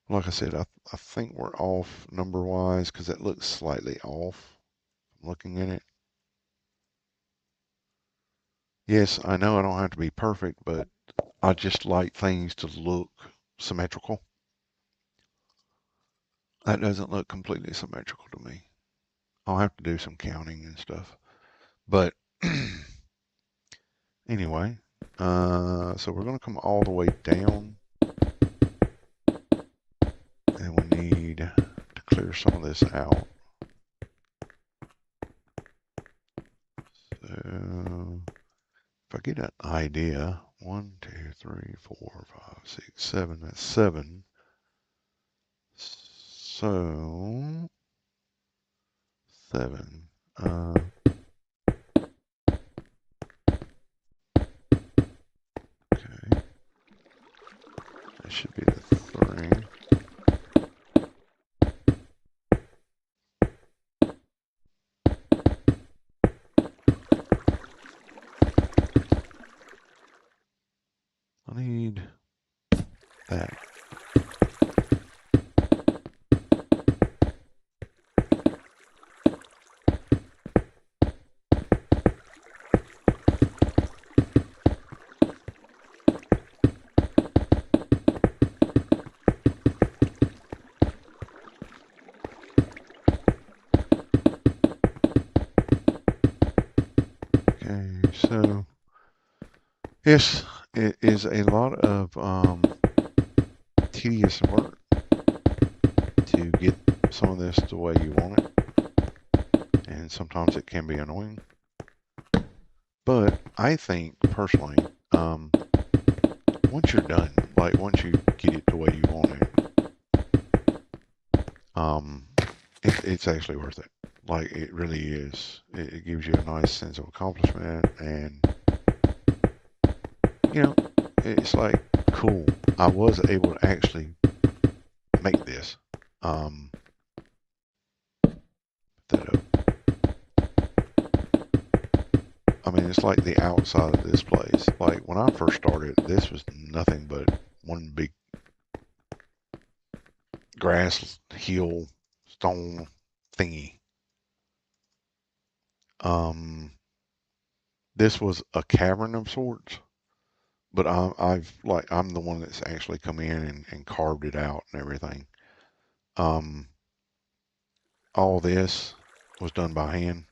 Like I said, I think we're off number wise because it looks slightly off. I'm looking at it. Yes, I know I don't have to be perfect, but I just like things to look symmetrical. That doesn't look completely symmetrical to me. I'll have to do some counting and stuff. But anyway, so we're going to come all the way down. And we need to clear some of this out. So if I get an idea, 1, 2, 3, 4, 5, 6, 7, that's 7. So 7. Okay, that should be the 3. I need that. Okay, so yes, it is a lot of tedious work to get some of this the way you want it, and sometimes it can be annoying. But I think personally, um, once you're done, like once you get it the way you want it, um, it's actually worth it. Like it really is. It gives you a nice sense of accomplishment, and you know, it's like cool. I was able to actually make this. Um, that up. I mean, it's like the outside of this place. Like when I first started, this was nothing but one big grass hill stone thingy. Um, this was a cavern of sorts, but I'm the one that's actually come in and carved it out and everything. Um, all this was done by hand,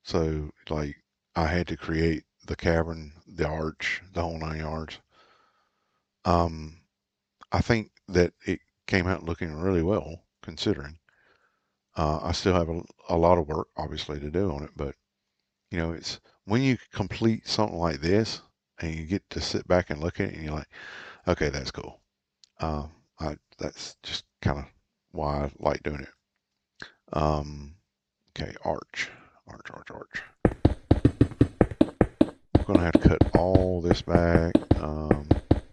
so like I had to create the cavern, the arch, the whole 9 yards. Um, I think that it came out looking really well considering. I still have a lot of work obviously to do on it, but you know, it's when you complete something like this and you get to sit back and look at it and you're like, okay, that's cool. That's just kind of why I like doing it. Um, okay, arch. I'm gonna have to cut all this back. I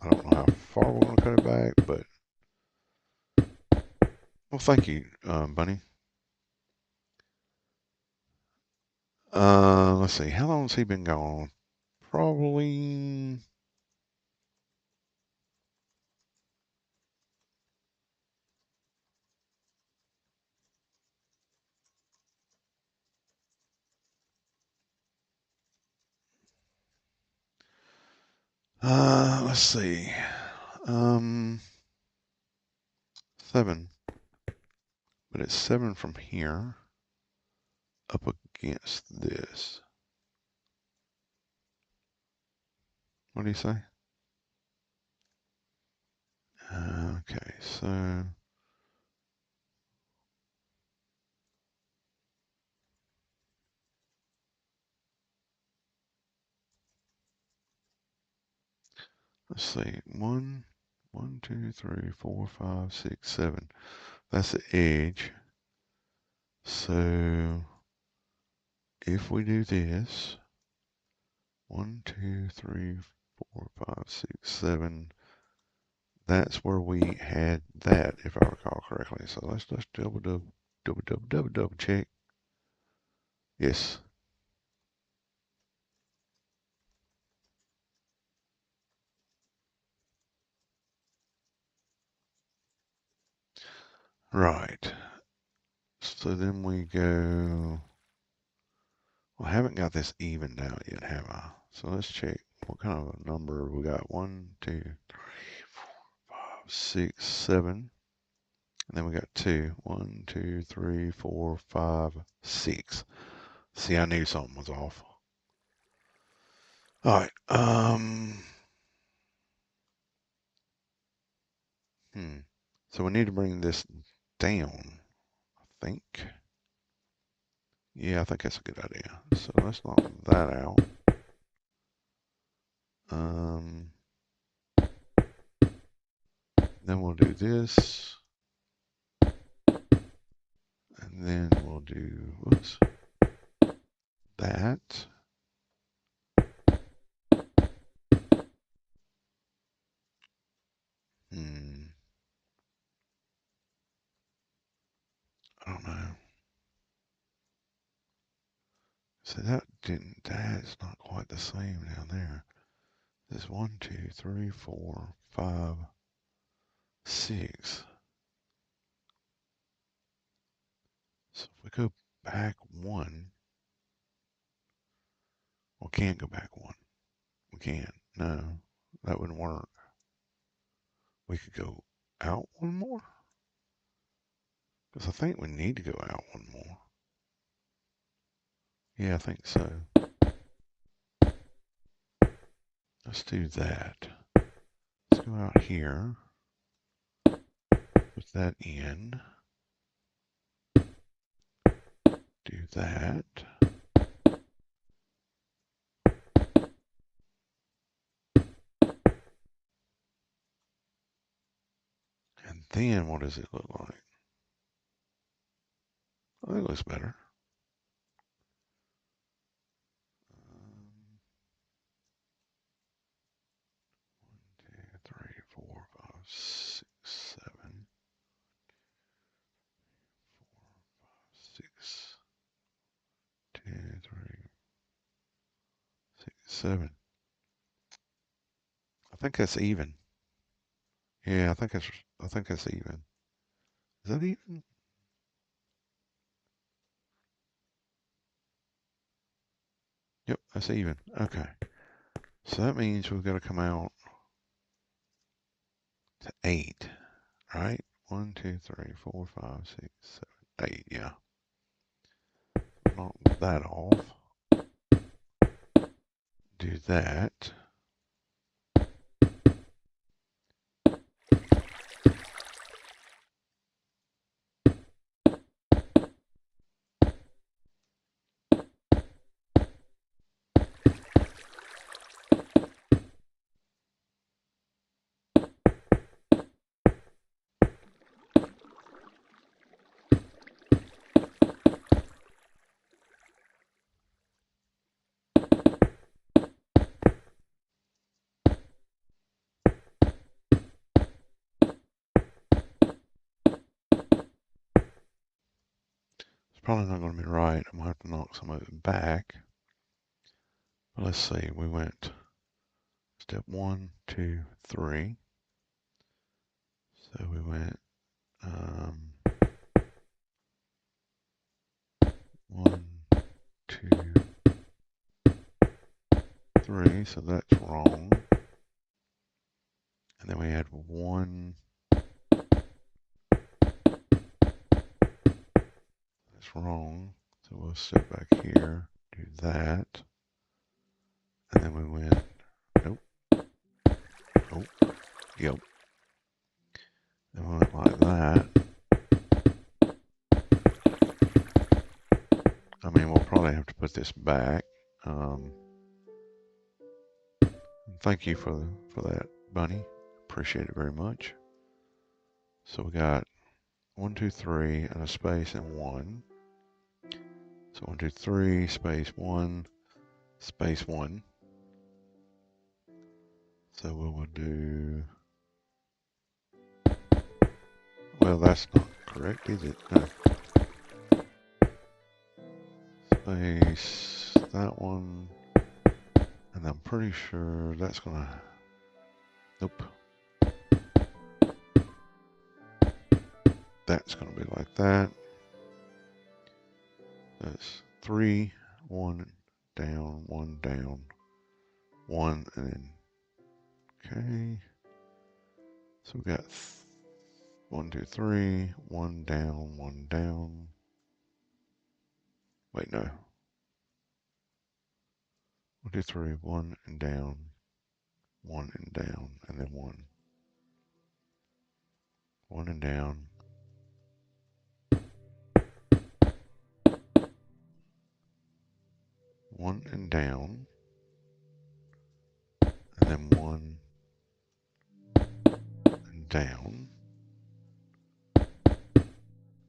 don't know how far we're gonna cut it back, but well, thank you, Bunny. Let's see, how long has he been gone? Probably. Let's see. Um, 7, but it's 7 from here up against this. What do you say? Okay, so let's see. One, two, three, 4, 5, 6, 7. That's the edge. So if we do this, 1, 2, 3, 4, 5, 6, 7. That's where we had that, if I recall correctly. So let's double check. Yes. Right. So then we go. Well, I haven't got this evened out yet, have I? So let's check what kind of a number we got. 1, 2, 3, 4, 5, 6, 7. And then we got 2. 1, 2, 3, 4, 5, 6. See, I knew something was off. All right. Hmm. So we need to bring this down, I think. Yeah, I think that's a good idea. So let's knock that out. Um, then we'll do this. And then we'll do, whoops, that. Hmm. I don't know. So that's not quite the same down there. There's 1, 2, 3, 4, 5, 6. So if we go back 1, we can't go back 1. We can't. No, that wouldn't work. We could go out 1 more. Because I think we need to go out 1 more. Yeah, I think so. Let's do that. Let's go out here. that in. Do that. And then what does it look like? Oh, it looks better. 1, 2, 3, 4, 5, 6, 7, 6, 2, 3, 6, 7. I think that's even. Yeah, I think that's even. Is that even? Yep, that's even. Okay. So that means we've got to come out to 8, right? 1, 2, 3, 4, 5, 6, 7, 8. Yeah. Knock that off. Do that. It's probably not going to be right. I'm going to have to knock some of it back. But let's see. We went step 1, 2, 3. So we went 1, 2, 3. So that's wrong. And then we had 1. That's wrong. So we'll step back here, do that. And then we went, nope, nope, yep. Then we went like that. I mean, we'll probably have to put this back. Thank you for that, Bunny. Appreciate it very much. So we got 1, 2, 3, and a space and 1. So 1, 2, 3, space 1, space 1. So we will do. Well, that's not correct, is it? No. Space that one, and I'm pretty sure that's gonna. Nope. That's gonna be like that. That's 3, 1 down, 1 down, 1, and then okay. So we got 1, 2, 3, 1 down, 1 down. Wait, no. 1, 2, 3, 1 and down, 1 and down, and then 1. 1 and down. 1 and down, and then 1 and down,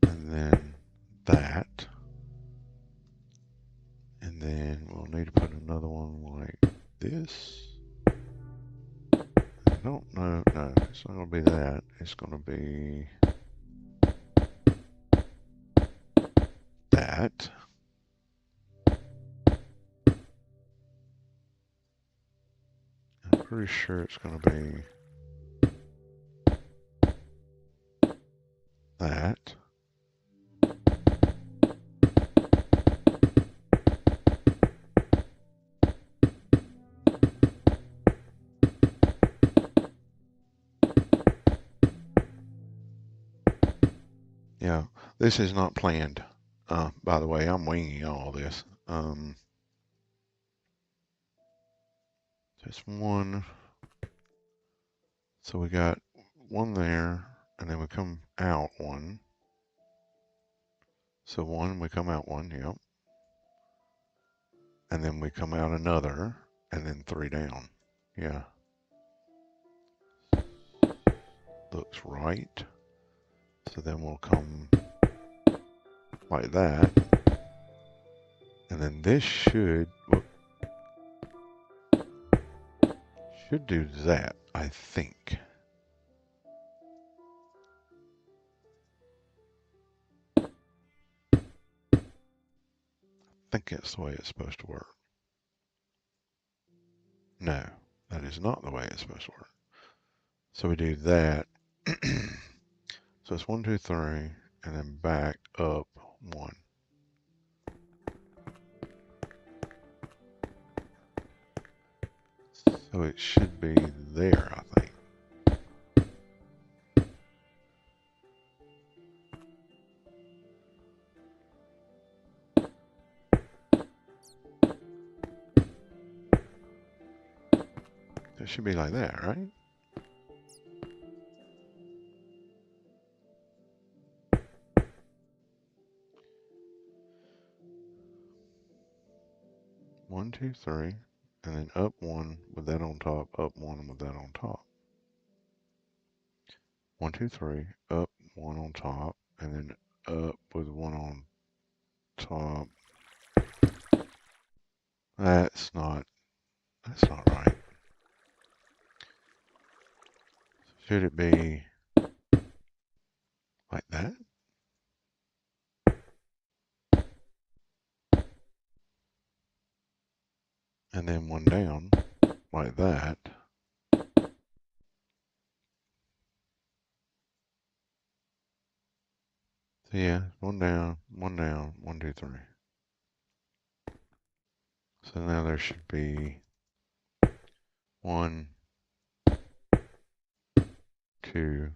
and then that, and then we'll need to put another one like this. I don't know, no, it's not going to be that. It's going to be that. I'm pretty sure it's going to be that. Yeah, this is not planned. By the way, I'm winging all this. Just one. So we got one there, and then we come out one. So one, we come out one, yep. And then we come out another, and then three down. Yeah. Looks right. So then we'll come like that. And then this should do that, I think. I think that's the way it's supposed to work. No, that is not the way it's supposed to work. So we do that. So it's 1, 2, 3, and then back up 1. So it should be there, I think. It should be like that, right? One, two, three, and then up 1 with that on top, up 1 with that on top. 1, 2, 3, up 1 on top, and then up with 1 on top. That's not right. Should it be like that? And then 1 down, like that. So yeah, 1 down, 1 down, 1, 2, 3. So now there should be 1, 2,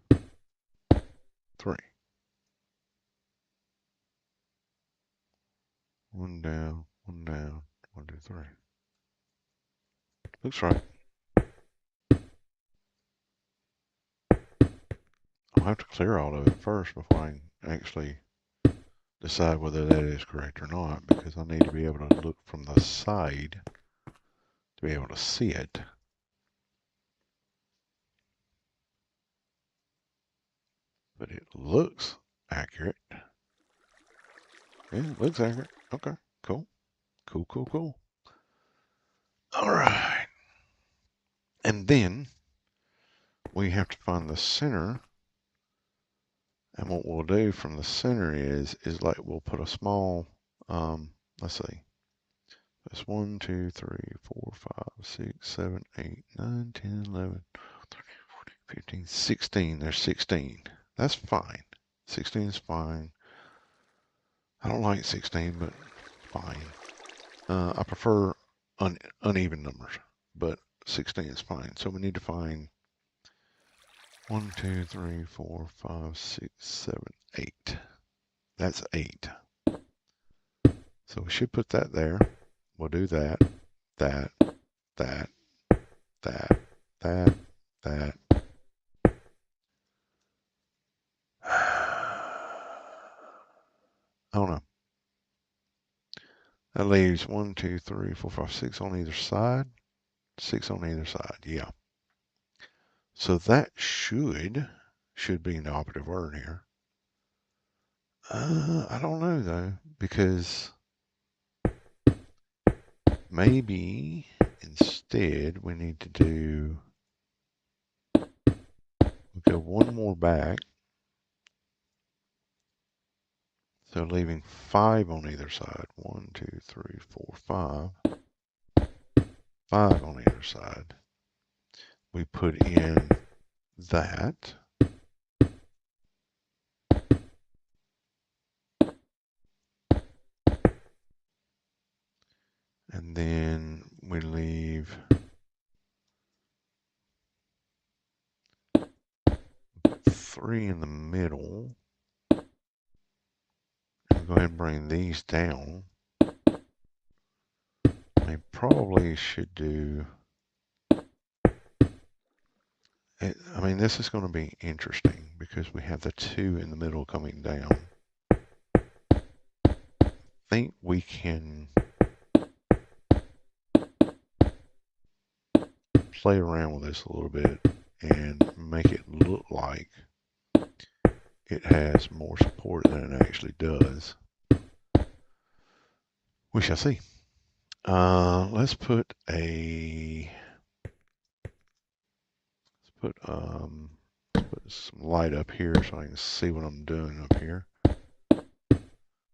3. 1 down, 1 down, 1, 2, 3. Looks right. I'll have to clear all of it first before I can actually decide whether that is correct or not, because I need to be able to look from the side to be able to see it. But it looks accurate. Yeah, it looks accurate. Okay, cool. Cool, cool, cool. All right. And then we have to find the center. And what we'll do from the center is like we'll put a small, let's see. That's 1, 2, 3, 4, 5, 6, 7, 8, 9, 10, 11, 13, 14, 15, 16. There's 16. That's fine. 16 is fine. I don't like 16, but fine. I prefer uneven numbers, but 16 is fine. So we need to find 1, 2, 3, 4, 5, 6, 7, 8. That's 8. So we should put that there. We'll do that, that, that, that, that, that. I don't know. That leaves 1, 2, 3, 4, 5, 6 on either side. 6 on either side, yeah. So that should be an operative word here. I don't know though, because maybe instead we need to do, we'll go one more back. So leaving 5 on either side. 1, 2, 3, 4, 5. 5 on either side. We put in that. And then we leave 3 in the middle. And go ahead and bring these down. I probably should do I mean, this is going to be interesting because we have the two in the middle coming down. I think we can play around with this a little bit and make it look like it has more support than it actually does. We shall see. Let's put some light up here so I can see what I'm doing up here.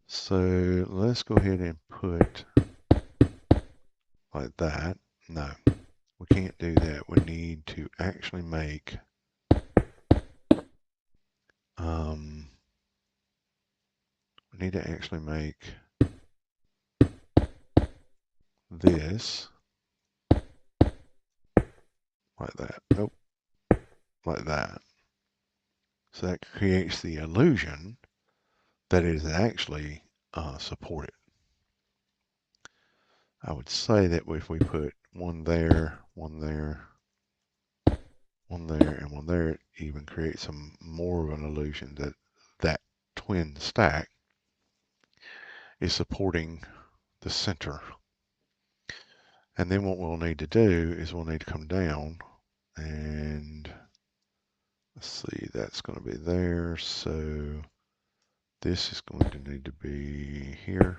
So let's go ahead and put like that. No, we can't do that. We need to actually make this like that. Nope, like that. So that creates the illusion that it is actually supported. I would say that if we put one there, one there, one there, and one there, it even creates some more of an illusion that that twin stack is supporting the center. And then what we'll need to do is we'll need to come down and let's see, that's going to be there. So this is going to need to be here.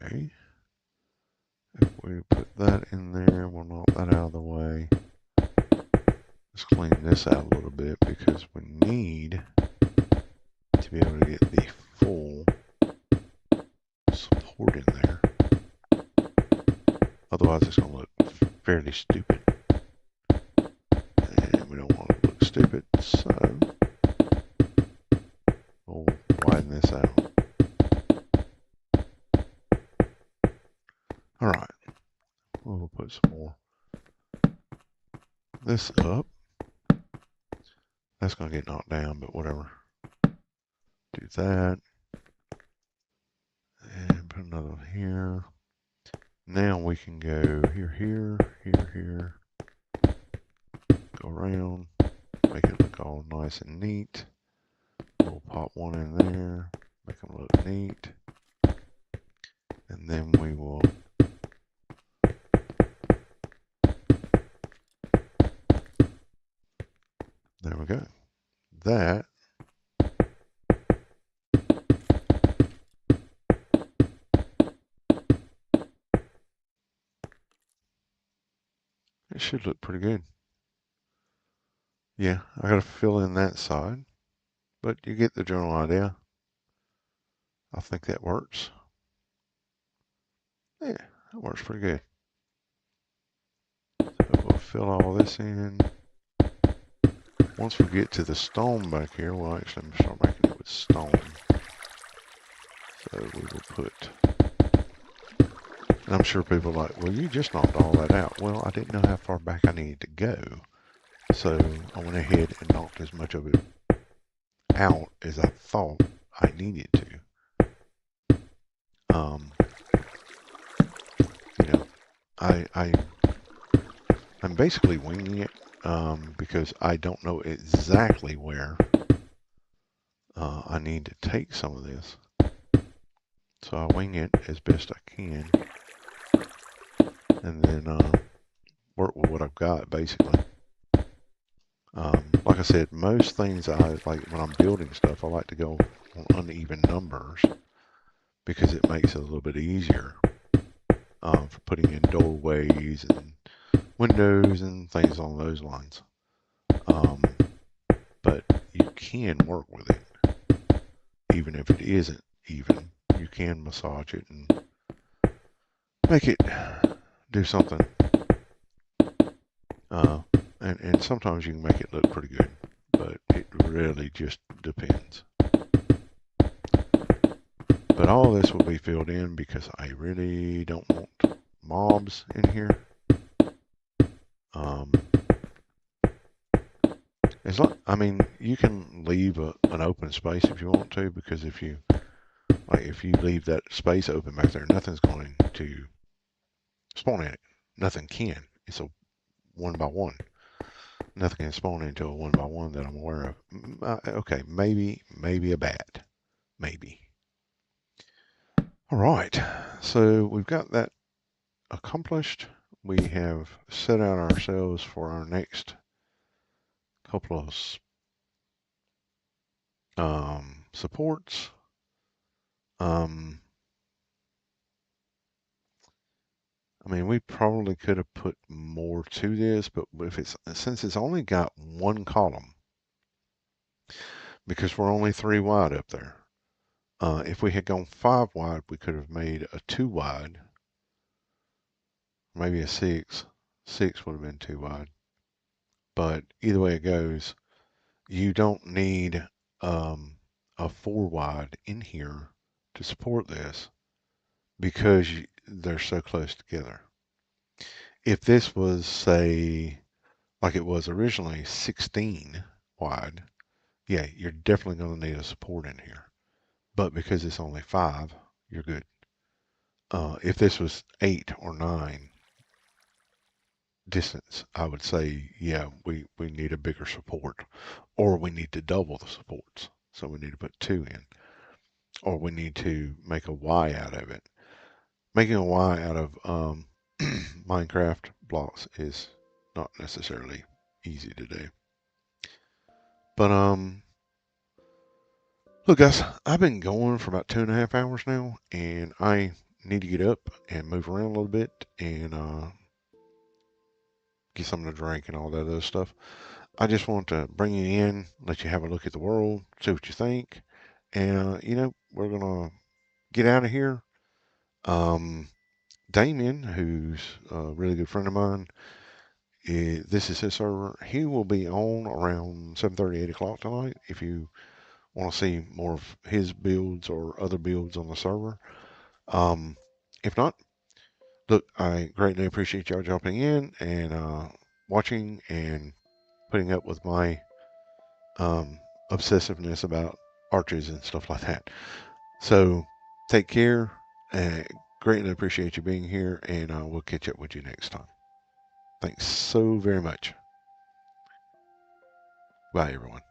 Okay. If we put that in there, we'll knock that out of the way. Let's clean this out a little bit because we need to be able to get the full support in there. Otherwise it's going to look fairly stupid. And we don't want it to look stupid, so we'll widen this out. Alright, we'll put some more this up. That's going to get knocked down, but whatever. Do that. And put another one here. Now we can go here, here, here, here. Go around. Make it look all nice and neat. We'll pop one in there. Make them look neat. And then we will there we go. That it should look pretty good. Yeah, I gotta fill in that side, but you get the general idea. I think that works. Yeah, that works pretty good. So we'll fill all this in. Once we get to the stone back here, we'll actually start making it with stone. So we will put, and I'm sure people are like, well, you just knocked all that out. Well, I didn't know how far back I needed to go. So I went ahead and knocked as much of it out as I thought I needed to. You know, I'm basically winging it because I don't know exactly where I need to take some of this. So I wing it as best I can, and then work with what I've got basically. Like I said, most things I like when I'm building stuff, I like to go on uneven numbers because it makes it a little bit easier for putting in doorways and windows and things along those lines. But you can work with it, even if it isn't even. You can massage it and make it do something. And sometimes you can make it look pretty good, but it really just depends. But all this will be filled in because I really don't want mobs in here. Um, it's not. I mean, you can leave an open space if you want to, because if you leave that space open back there, nothing's going to spawn in it. Nothing can. It's a one by one. Nothing can spawn into a one by one that I'm aware of. Okay, maybe a bat. Maybe. All right. So we've got that accomplished. We have set out ourselves for our next couple of supports. Um, I mean, we probably could have put more to this, but if it's since it's only got one column, because we're only 3 wide up there. If we had gone 5 wide, we could have made a 2 wide, maybe a 6. 6 would have been 2 wide. But either way it goes, you don't need um, a 4 wide in here to support this because they're so close together. If this was, say, like it was originally 16 wide, yeah, you're definitely going to need a support in here. But because it's only 5, you're good. If this was 8 or 9 distance, I would say, yeah, we need a bigger support, or we need to double the supports. So we need to put 2 in, or we need to make a Y out of it. Making a Y out of Minecraft blocks is not necessarily easy to do. But look, guys, I've been going for about 2.5 hours now, and I need to get up and move around a little bit and get something to drink and all that other stuff. I just want to bring you in, let you have a look at the world, see what you think, and we're gonna get out of here. Um, Damien, who's a really good friend of mine, this is his server. He will be on around 7:30, 8 o'clock tonight. If you want to see more of his builds or other builds on the server. Um, if not, look, I greatly appreciate y'all jumping in and watching and putting up with my obsessiveness about arches and stuff like that. So take care. Greatly appreciate you being here, and we'll catch up with you next time. Thanks so very much. Bye, everyone.